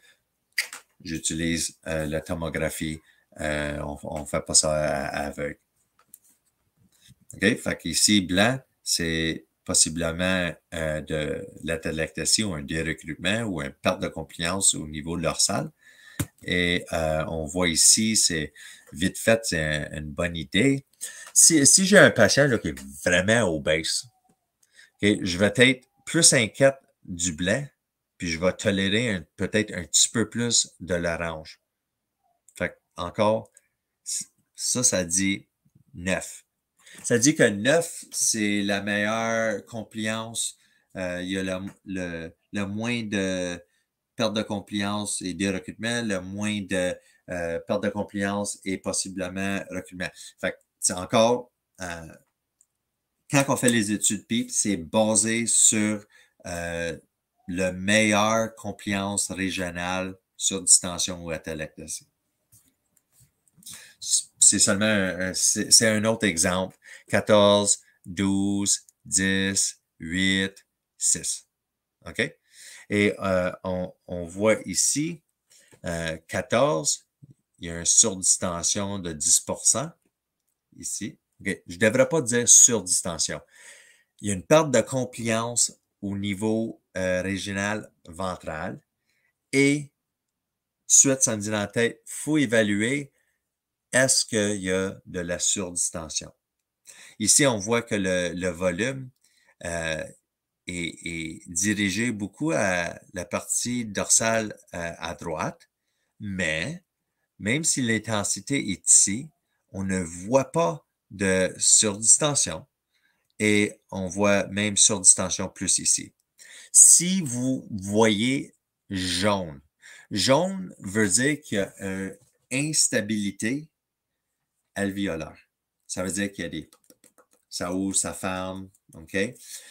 j'utilise la tomographie. On ne fait pas ça à aveugle. OK? Fait qu'ici, blanc, c'est possiblement de l'atelectasie ou un dérecrutement ou une perte de compliance au niveau de leur salle. Et on voit ici, c'est vite fait, c'est une bonne idée. Si j'ai un patient là, qui est vraiment obèse, okay, je vais être plus inquiète du blanc, puis je vais tolérer peut-être un petit peu plus de l'orange. Fait encore, ça dit 9. Ça dit que 9, c'est la meilleure compliance. Il y a le moins de perte de compliance et de recrutement, le moins de perte de compliance et possiblement recrutement. Fait que c'est encore, quand on fait les études PEEP, c'est basé sur le meilleur compliance régionale sur distension ou atelectasie. C'est seulement c'est un autre exemple. 14, 12, 10, 8, 6. OK? Et on voit ici, 14, il y a une surdistension de 10%. Ici. Okay. Je ne devrais pas dire surdistension. Il y a une perte de compliance au niveau régional ventral. Et suite, ça me dit dans la tête, il faut évaluer est-ce qu'il y a de la surdistension. Ici, on voit que le volume est dirigé beaucoup à la partie dorsale à droite, mais même si l'intensité est ici, on ne voit pas de surdistension et on voit même surdistension plus ici. Si vous voyez jaune, jaune veut dire qu'il y a une instabilité alvéolaire. Ça veut dire qu'il y a des... Ça ouvre, ça ferme, OK?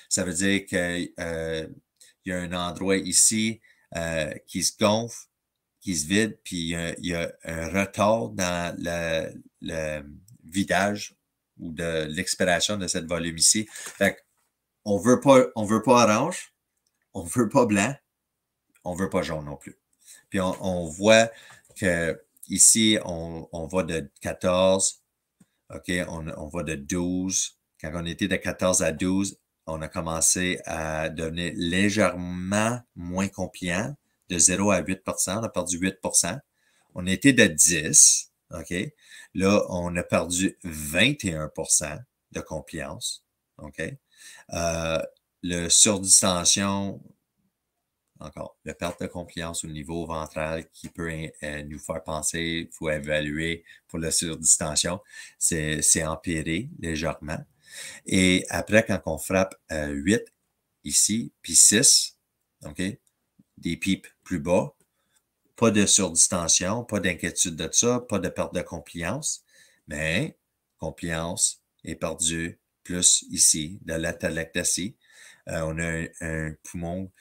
Ça veut dire qu'il y a un endroit ici qui se gonfle, qui se vide, puis il y a un retard dans le vidage ou de l'expiration de cette volume ici. Fait on veut pas orange, on veut pas blanc, on veut pas jaune non plus. Puis on voit que ici, on va de 14, OK, on va de 12. Quand on était de 14 à 12, on a commencé à devenir légèrement moins compliant, de 0 à 8 on a perdu 8 On était de 10, OK? Là, on a perdu 21 de compliance, OK? Le surdistension, encore, la perte de compliance au niveau ventral qui peut nous faire penser, il faut évaluer pour la surdistension, c'est empiré légèrement. Et après, quand on frappe 8 ici, puis 6, OK, des pipes plus bas, pas de surdistension, pas d'inquiétude de ça, pas de perte de compliance, mais compliance est perdue plus ici, de l'atelectasie. On a un poumon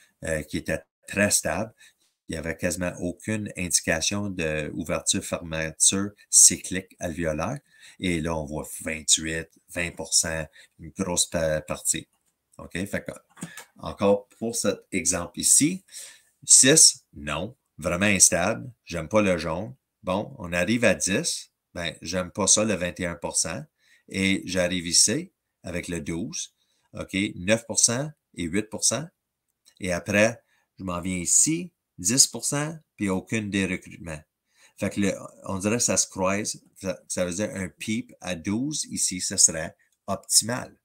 qui était très stable. Il n'y avait quasiment aucune indication d'ouverture-fermeture cyclique alvéolaire. Et là, on voit 28, 20 une grosse partie. OK? Fait que, encore pour cet exemple ici, 6, non, vraiment instable. J'aime pas le jaune. Bon, on arrive à 10. Ben, j'aime pas ça, le 21 Et j'arrive ici avec le 12. OK? 9 et 8 Et après, je m'en viens ici, 10 puis aucune des recrutements. Fait que on dirait que ça se croise. Ça veut dire un PEEP à 12 ici, ce serait optimal.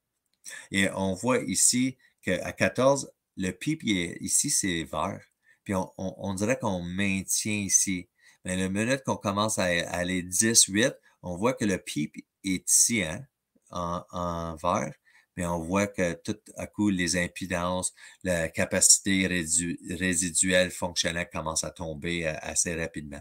Et on voit ici qu'à 14, le PEEP ici, c'est vert. Puis on dirait qu'on maintient ici. Mais la minute qu'on commence à aller 10, 8, on voit que le PEEP est ici, hein, en vert. Mais on voit que tout à coup, les impidances, la capacité résiduelle fonctionnelle commence à tomber assez rapidement.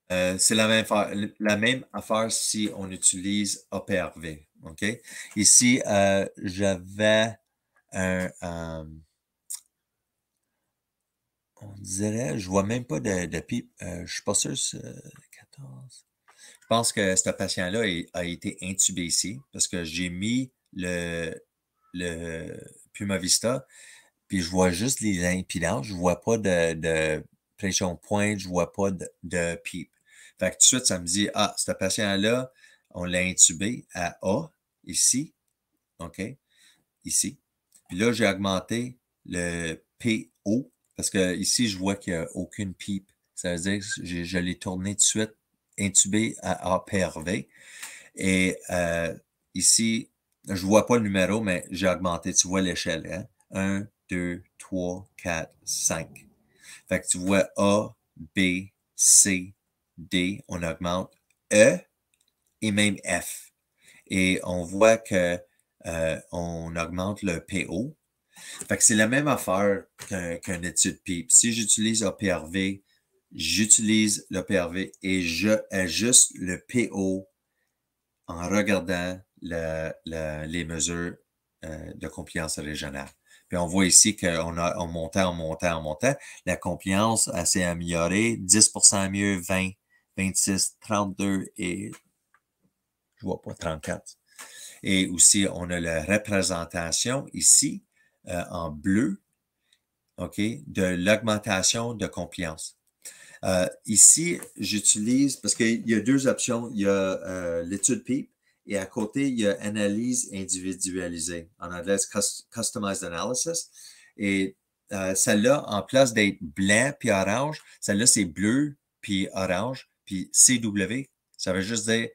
C'est la même affaire si on utilise OPRV. OK? Ici, j'avais on dirait, je vois même pas de pipe. Je suis pas sûr, c'est 14. Je pense que ce patient-là a été intubé ici parce que j'ai mis le Puma Vista, puis je vois juste les impidances, je vois pas de pression pointe, je vois pas de pipe. Fait que tout de suite, ça me dit, ah, ce patient-là, on l'a intubé à A, ici, OK, ici. Puis là, j'ai augmenté le PO, parce que ici, je vois qu'il n'y a aucune pipe. Ça veut dire que je l'ai tourné tout de suite, intubé à APRV. Et ici, je vois pas le numéro, mais j'ai augmenté. Tu vois l'échelle, hein? 1, 2, 3, 4, 5. Fait que tu vois A, B, C, D, on augmente E et même F. Et on voit que on augmente le PO. Fait que c'est la même affaire qu'une étude PIP. Si j'utilise OPRV, j'utilise l'OPRV et je ajuste le PO en regardant les mesures de compliance régionale. Puis on voit ici qu'on montait. La compliance s'est améliorée, 10% mieux, 20, 26, 32 et je vois pas 34. Et aussi, on a la représentation ici en bleu, OK, de l'augmentation de compliance. Ici, j'utilise, parce qu'il y a deux options, il y a l'étude PEEP et à côté, il y a analyse individualisée, en anglais, Customized Analysis. Et celle-là, en place d'être blanc puis orange, celle-là, c'est bleu puis orange, puis CW, ça veut juste dire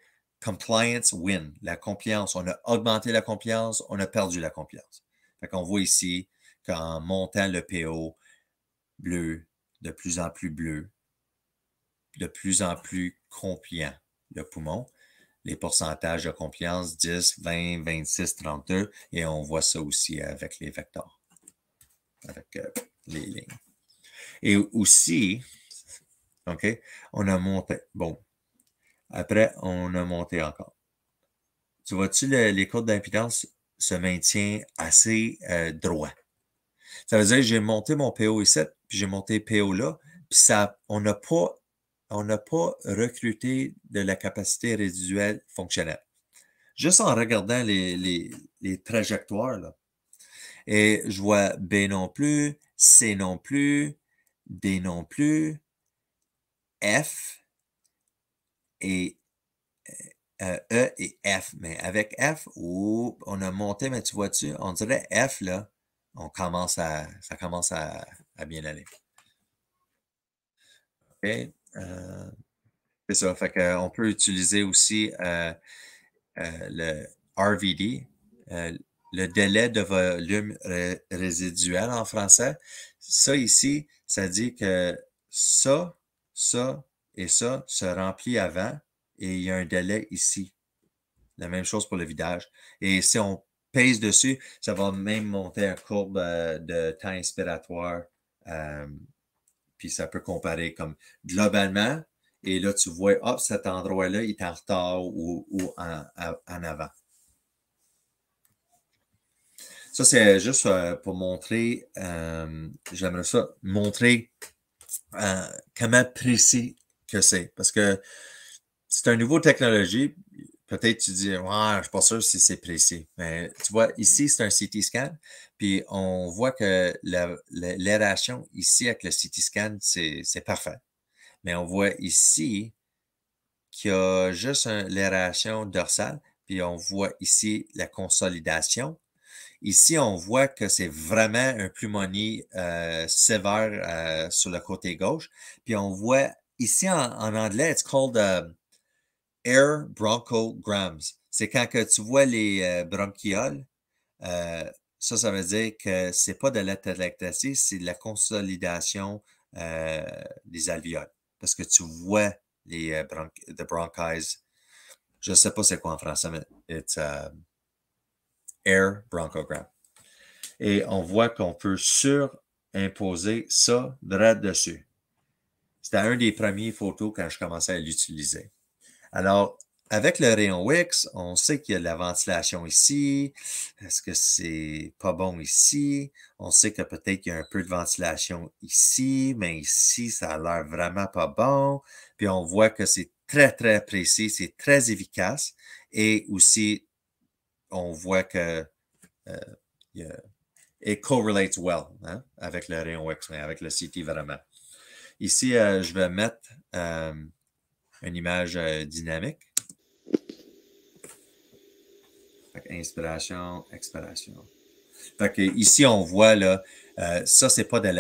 Compliance Win, la compliance. On a augmenté la compliance, on a perdu la compliance. Fait qu'on voit ici qu'en montant le PO, bleu, de plus en plus bleu, de plus en plus compliant, le poumon. Les pourcentages de compliance, 10, 20, 26, 32, et on voit ça aussi avec les vecteurs, avec les lignes. Et aussi, OK, on a monté. Bon, après, on a monté encore. Tu vois-tu, les courbes d'impédance se maintiennent assez droit. Ça veut dire que j'ai monté mon PO ici, puis j'ai monté PO là, puis ça, on n'a pas on n'a pas recruté de la capacité résiduelle fonctionnelle. Juste en regardant les trajectoires, là. Et je vois B non plus, C non plus, D non plus, F et E et F. Mais avec F, on a monté, mais tu vois-tu, on dirait F, là, ça commence à bien aller. OK? C'est ça. Fait qu'on peut utiliser aussi le RVD, le délai de volume résiduel en français. Ça ici, ça dit que ça et ça se remplit avant et il y a un délai ici. La même chose pour le vidage. Et si on pèse dessus, ça va même monter une courbe de temps inspiratoire. Puis ça peut comparer comme globalement. Et là, tu vois, hop, cet endroit-là, il est en retard ou en avant. Ça, c'est juste pour montrer, j'aimerais ça montrer comment précis que c'est. Parce que c'est une nouvelle technologie. Peut-être tu dis, ouais, je suis pas sûr si c'est précis. Mais tu vois, ici, c'est un CT scan. Puis on voit que l'aération ici avec le CT scan, c'est parfait. Mais on voit ici qu'il y a juste l'aération dorsale. Puis on voit ici la consolidation. Ici, on voit que c'est vraiment un pneumonie sévère sur le côté gauche. Puis on voit ici en anglais, it's called air bronchograms. C'est quand que tu vois les bronchioles, ça veut dire que c'est pas de l'atelectasie, c'est de la consolidation des alvéoles. Parce que tu vois les bronchies. Je sais pas c'est quoi en français, mais it's air bronchogram. Et on voit qu'on peut surimposer ça droit dessus. C'était un des premiers photos quand je commençais à l'utiliser. Alors, avec le rayon Wix, on sait qu'il y a de la ventilation ici. Est-ce que c'est pas bon ici? On sait que peut-être qu'il y a un peu de ventilation ici, mais ici, ça a l'air vraiment pas bon. Puis on voit que c'est très, très précis, c'est très efficace. Et aussi, on voit que it correlates well avec le rayon X, mais avec le CT vraiment. Ici, je vais mettre une image dynamique. Inspiration, expiration. Fait que ici, on voit là, ça, c'est pas de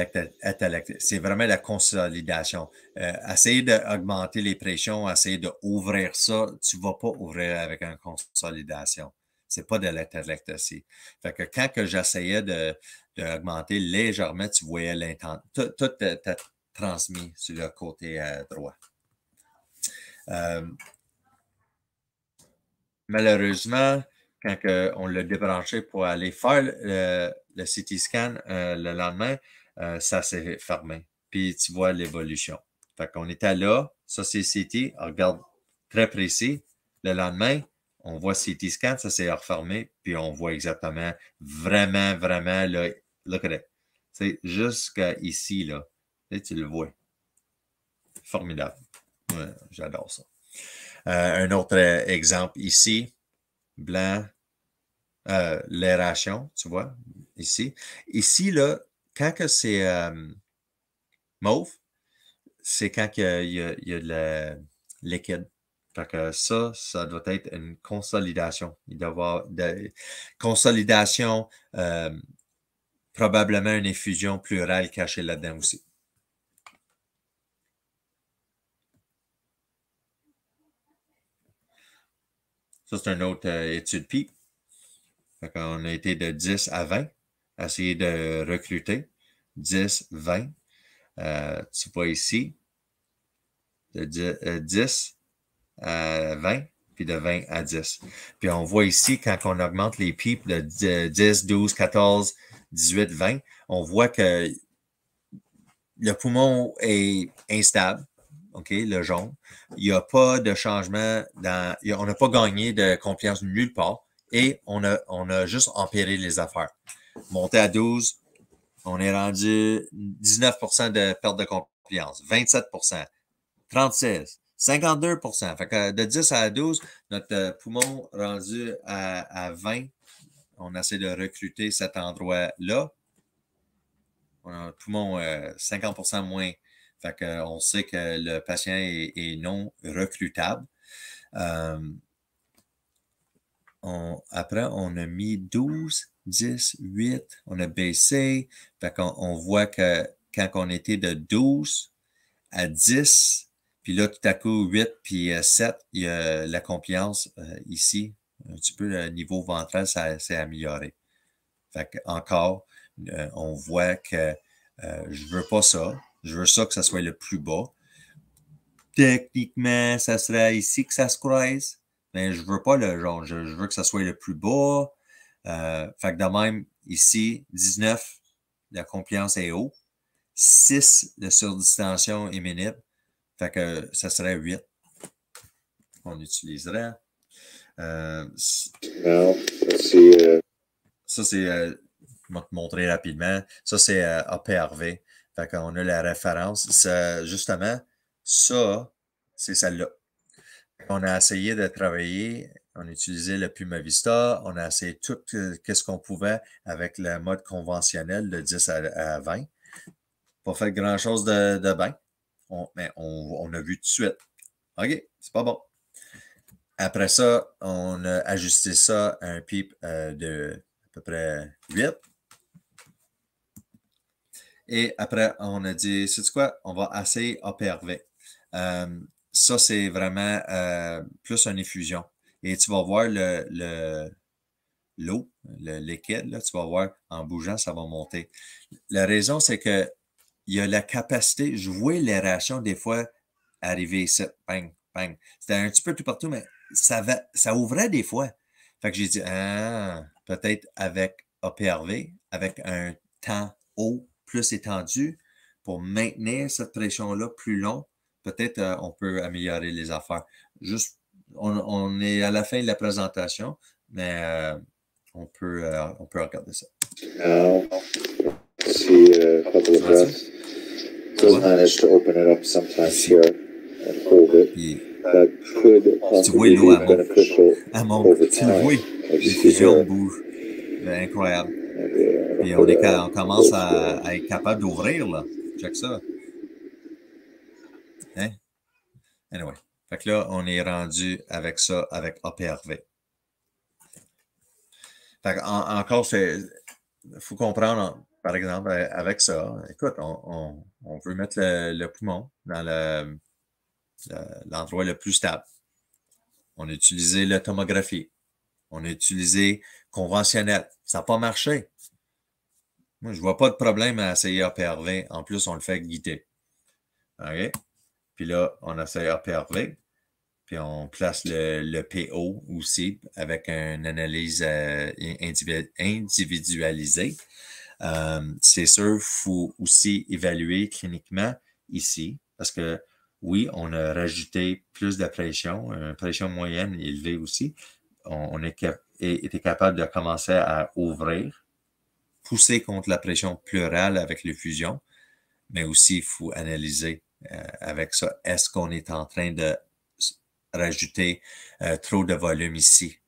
c'est vraiment la consolidation. Essayer d'augmenter les pressions, essayer d'ouvrir ça, tu ne vas pas ouvrir avec une consolidation. C'est pas de l'atelectasie. Fait que quand que j'essayais d'augmenter légèrement, tu voyais l'intensité. Tout était transmis sur le côté droit. Malheureusement, quand on l'a débranché pour aller faire le CT scan le lendemain, ça s'est fermé. Puis tu vois l'évolution. Fait qu'on était là, ça c'est CT, on regarde très précis. Le lendemain, on voit CT scan, ça s'est refermé, puis on voit exactement, vraiment, vraiment, là, look at it. C'est jusqu'à ici, là. Tu le vois. Formidable. Ouais, j'adore ça. Un autre exemple ici, blanc, l'aération, tu vois, ici. Ici, là, quand que c'est mauve, c'est quand il y a de la liquide. Fait que ça doit être une consolidation. Il doit y avoir de consolidation, probablement une effusion pleurale cachée là-dedans aussi. Ça, c'est une autre étude PEEP. Fait qu'on a été de 10 à 20, essayer de recruter. 10, 20. Tu vois ici, de 10 à 20, puis de 20 à 10. Puis on voit ici, quand on augmente les PEEP de 10, 12, 14, 18, 20, on voit que le poumon est instable, OK, le jaune. Il n'y a pas de changement, on n'a pas gagné de confiance nulle part et on a juste empiré les affaires. Monté à 12, on est rendu 19% de perte de confiance, 27%, 36, 52%. Fait que de 10 à 12, notre poumon rendu à 20, on essaie de recruter cet endroit-là. On a un poumon 50% moins. Fait qu'on sait que le patient est non recrutable. Après, on a mis 12, 10, 8, on a baissé. Fait qu'on voit que quand on était de 12 à 10, puis là, tout à coup, 8 puis 7, il y a la compliance ici. Un petit peu le niveau ventral, ça s'est amélioré. Fait que encore, on voit que je veux pas ça. Je veux ça que ça soit le plus bas. Techniquement, ça serait ici que ça se croise. Mais je veux pas le jaune. Je veux que ça soit le plus bas. Fait que de même, ici, 19, la compliance est haut. 6, la surdistension est minime. Fait que ça serait 8 qu'on utiliserait. Ça, c'est, je vais te montrer rapidement. Ça, c'est APRV. Fait qu'on a la référence. Justement, ça, c'est celle-là. On a essayé de travailler, on a utilisé le Puma Vista, on a essayé tout ce qu'on pouvait avec le mode conventionnel de 10 à 20. Pas fait grand-chose de bien, mais on a vu tout de suite. OK, c'est pas bon. Après ça, on a ajusté ça à un PEEP de à peu près 8. Et après, on a dit, sais-tu quoi, on va essayer APRV. Ça, c'est vraiment plus une effusion. Et tu vas voir l'eau, le liquide, là, tu vas voir, en bougeant, ça va monter. La raison, c'est que il y a la capacité, je vois l'aération des fois arriver ici, bang, bang. C'était un petit peu tout partout, mais ça ouvrait des fois. Fait que j'ai dit, peut-être avec APRV, avec un temps haut plus étendu, pour maintenir cette pression-là plus long, peut-être on peut améliorer les affaires. Juste, on est à la fin de la présentation, mais on peut regarder ça. See a couple of breaths. Does manage to open it up sometimes here and hold it. That could possibly be beneficial over time. Les fusions bougent. C'est incroyable. Puis on commence à être capable d'ouvrir, là. Check ça. Hein? Anyway. Fait que là, on est rendu avec ça, avec APRV. Fait que encore, il faut comprendre, par exemple, avec ça, écoute, on veut mettre le poumon dans l'endroit le plus stable. On a utilisé la tomographie. On a utilisé conventionnel. Ça n'a pas marché. Moi, je ne vois pas de problème à essayer APRV. En plus, on le fait guider. OK? Puis là, on essaie APRV. Puis on place le PO aussi avec une analyse individualisée. C'est sûr, il faut aussi évaluer cliniquement ici, parce que oui, on a rajouté plus de pression, une pression moyenne élevée aussi. On était capable de commencer à ouvrir, pousser contre la pression pleurale avec l'effusion, mais aussi il faut analyser avec ça, est-ce qu'on est en train de rajouter trop de volume ici?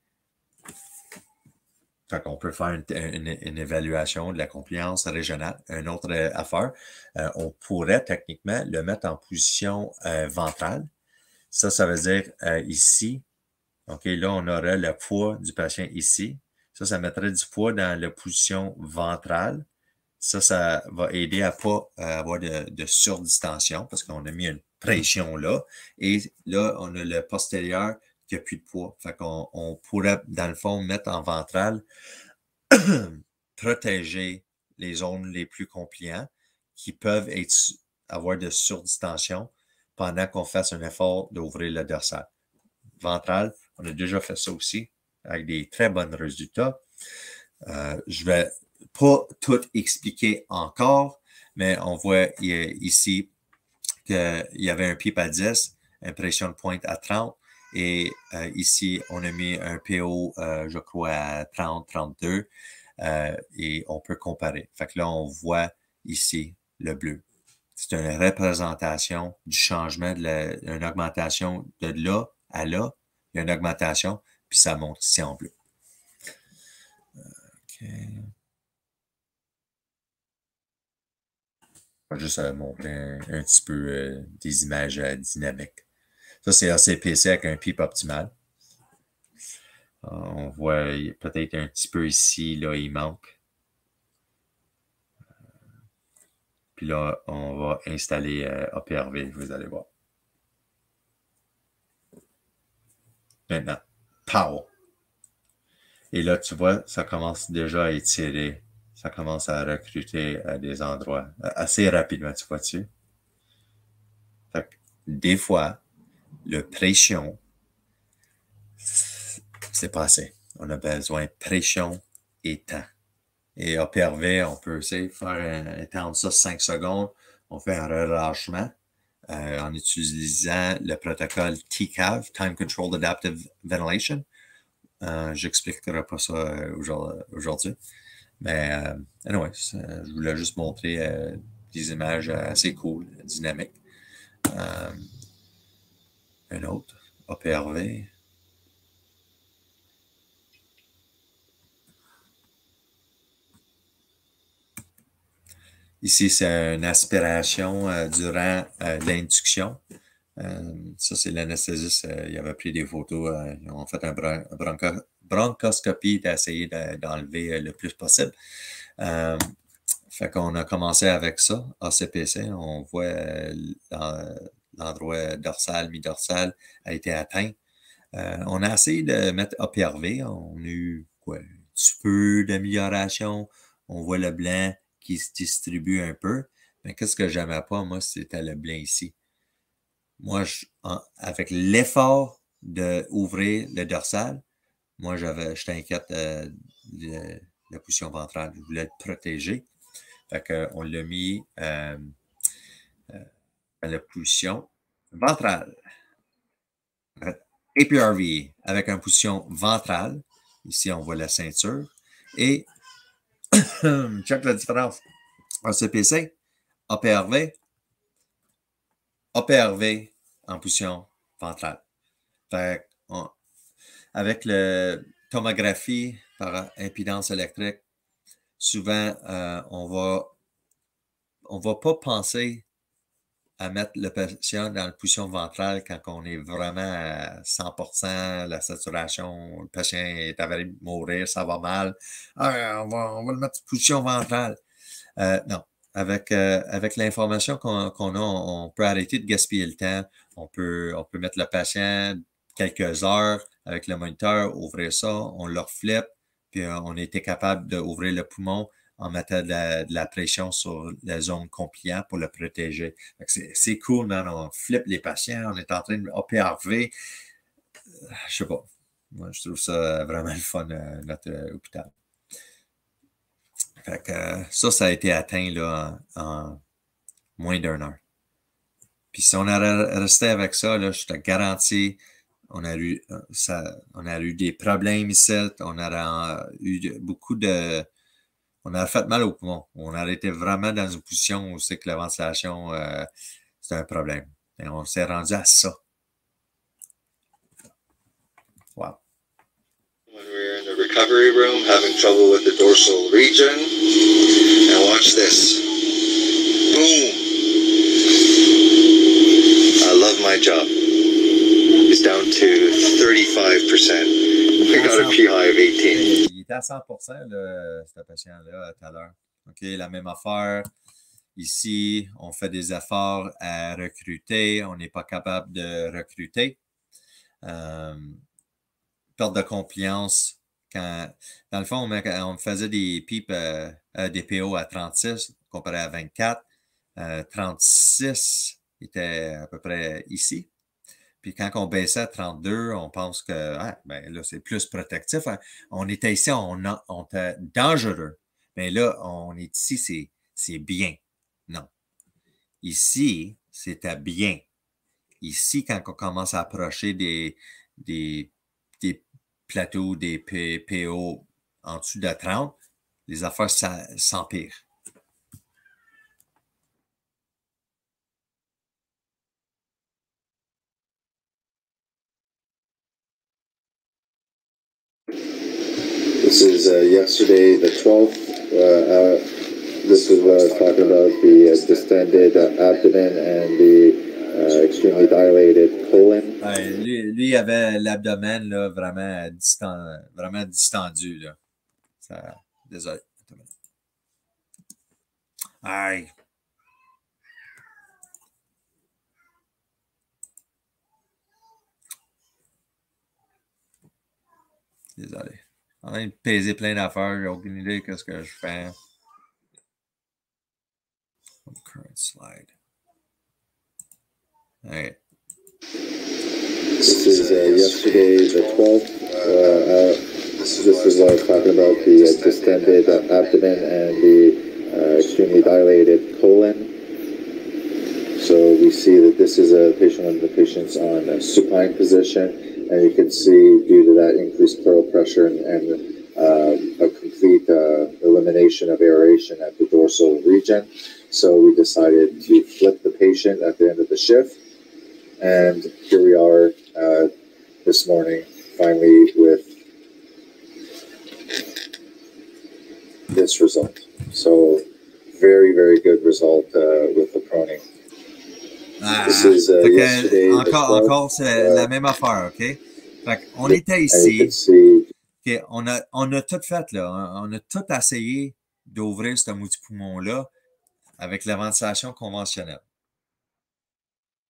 Fait qu'on peut faire une évaluation de la compliance régionale. Une autre affaire, on pourrait techniquement le mettre en position ventrale. Ça veut dire ici, OK, là, on aurait le poids du patient ici. Ça mettrait du poids dans la position ventrale. Ça va aider à pas avoir de surdistension parce qu'on a mis une pression là. Et là, on a le postérieur qui n'a plus de poids. Fait qu'on pourrait, dans le fond, mettre en ventrale, protéger les zones les plus compliantes qui peuvent avoir de surdistension pendant qu'on fasse un effort d'ouvrir le dorsal. Ventral, on a déjà fait ça aussi avec des très bons résultats. Je vais pas tout expliquer encore, mais on voit ici qu'il y avait un PEEP à 10, une pression de pointe à 30, et ici, on a mis un PO, je crois, à 30, 32, et on peut comparer. Fait que là, on voit ici le bleu. c'est une représentation du changement, une augmentation de là à là. Il y a une augmentation, puis ça monte ici en bleu. OK. Je vais juste montrer un petit peu des images dynamiques. Ça, c'est ACPC avec un PIP optimal. On voit peut-être un petit peu ici, là, il manque. Puis là, on va installer APRV, vous allez voir. Maintenant, power. Et là, tu vois, ça commence déjà à étirer. Ça commence à recruter à des endroits assez rapidement, tu vois dessus. Fait que, des fois, le pression, c'est pas assez. On a besoin de pression et temps. Et APRV, on peut essayer de faire étendre ça 5 secondes. On fait un relâchement en utilisant le protocole TCAV, Time Controlled Adaptive Ventilation. J'expliquerai pas ça aujourd'hui. Mais anyway, je voulais juste montrer des images assez cool, dynamiques. Un autre, APRV. Ici, c'est une aspiration durant l'induction. Ça, c'est l'anesthésiste. Il avait pris des photos. Ils ont fait une bronchoscopie d'essayer d'enlever le plus possible. Fait qu'on a commencé avec ça, ACPC. On voit l'endroit dorsal, mi-dorsal a été atteint. On a essayé de mettre APRV. On a eu quoi, un petit peu d'amélioration. On voit le blanc qui se distribue un peu. Mais qu'est-ce que j'aimais pas, moi, c'était le blanc ici. Moi, avec l'effort d'ouvrir le dorsal, moi, j'étais inquiète de la position ventrale. Je voulais le protéger. Fait qu'on l'a mis à la position ventrale. APRV avec une position ventrale. Ici, on voit la ceinture. Et check la différence. ACPC, APRV, APRV en position ventrale. Fait avec la tomographie par impédance électrique, souvent, on va pas penser à mettre le patient dans la position ventrale quand on est vraiment à 100%, la saturation, le patient est avalé de mourir, ça va mal. Ah, on va le mettre en position ventrale. Non. Avec l'information qu'on a, on peut arrêter de gaspiller le temps. On peut mettre le patient quelques heures avec le moniteur, ouvrir ça, on le reflip, puis on était capable d'ouvrir le poumon en mettant de la pression sur la zone compliante pour le protéger. C'est cool, man. On flippe les patients, on est en train de OPRV. Je sais pas. Moi, je trouve ça vraiment le fun, notre hôpital. Fait que ça a été atteint là, en moins d'1 heure. Puis si on avait resté avec ça, là, je te garantis, on a eu des problèmes ici, on a eu beaucoup de... On a fait mal au poumon. On a été vraiment dans une position où c'est que la ventilation, c'est un problème. Et on s'est rendu à ça. Wow. When we were in the recovery room, having trouble with the dorsal region. And watch this. Boom. I love my job. It's down to 35%. We got a P-high of 18. Il était à 100%, ce patient-là, tout à l'heure. OK, la même affaire. Ici, on fait des efforts à recruter. On n'est pas capable de recruter. Perte de confiance. Dans le fond, on faisait des pipes, des PO à 36 comparé à 24. 36 était à peu près ici. Puis quand on baissait à 32, on pense que ben là, c'est plus protectif. On était ici, on était dangereux. Mais là, on est ici, c'est bien. Non. Ici, c'était bien. Ici, quand on commence à approcher des plateaux, des PO en dessous de 30, les affaires s'empirent. This is yesterday, the 12th. This is what I was talking about, the distended abdomen and the extremely dilated colon. Ouais, lui, il avait l'abdomen là, vraiment distendu. Là. Désolé. Aïe. Désolé. En train de peser plein d'affaires, j'ai aucune idée de ce que je fais. Current slide. All right. This is yesterday, the 12th. This is what I was talking about, the distended abdomen and the extremely dilated colon. So we see that this is a patient when the patient's on a supine position, and you can see due to that increased pleural pressure and a complete elimination of aeration at the dorsal region. So we decided to flip the patient at the end of the shift. And here we are this morning, finally, with this result. So very, very good result with the proning. This is, yesterday, encore c'est la même affaire, OK? Fait on était ici. Okay, on a tout fait, là. On a tout essayé d'ouvrir ce mou du poumon-là avec la ventilation conventionnelle.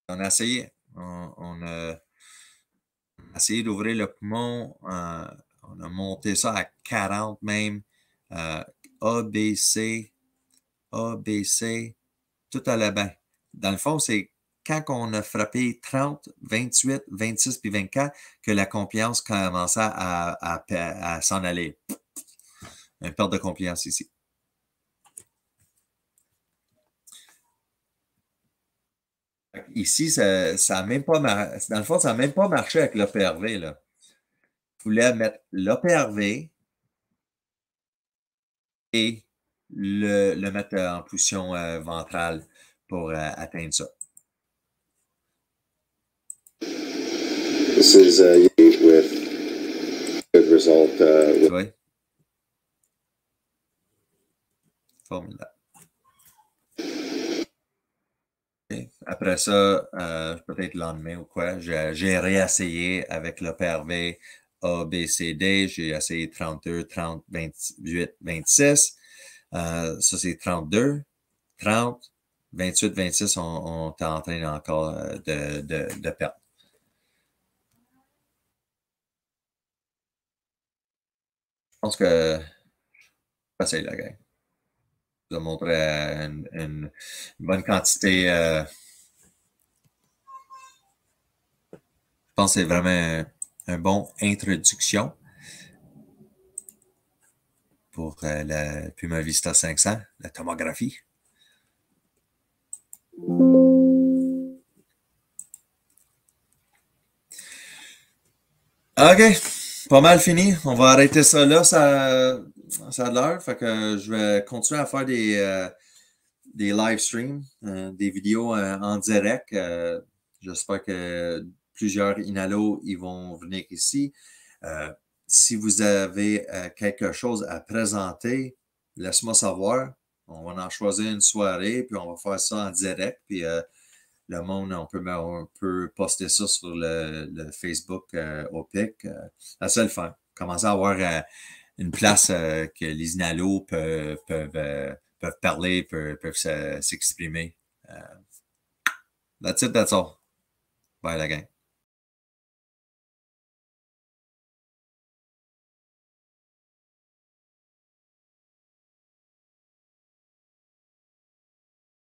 On a essayé. On a essayé d'ouvrir le poumon. On a monté ça à 40 même. A, B, C, tout allait bien. Dans le fond, c'est quand on a frappé 30, 28, 26 puis 24 que la confiance commençait à s'en aller. Une perte de confiance ici. Ici, ça a même pas dans le fond, ça n'a même pas marché avec l'OPRV. Là. Il voulait mettre l'OPRV et le mettre en position ventrale pour atteindre ça. This is with good result. Oui. Formidable. Okay. Après ça, peut-être le lendemain ou quoi, j'ai réessayé avec l'OPRV A, B, C, D. J'ai essayé 32, 30, 28, 26. Ça, c'est 32, 30, 28, 26. On est en train encore de perdre. Je pense que facile, la gang. Je vous ai montré une bonne quantité. Je pense que c'est vraiment un bon introduction pour la Puma Vista 500, la tomographie. OK. Pas mal fini. On va arrêter ça là. Ça a l'heure. Fait que je vais continuer à faire des live streams, des vidéos en direct. J'espère que plusieurs Inhalo ils vont venir ici. Si vous avez quelque chose à présenter, laisse-moi savoir. On va en choisir une soirée, puis on va faire ça en direct. Puis le monde, on peut poster ça sur le Facebook OPIC. C'est le fun. Commencer à avoir une place que les Inhalo peuvent parler, peuvent s'exprimer. That's it, that's all. Bye la gang.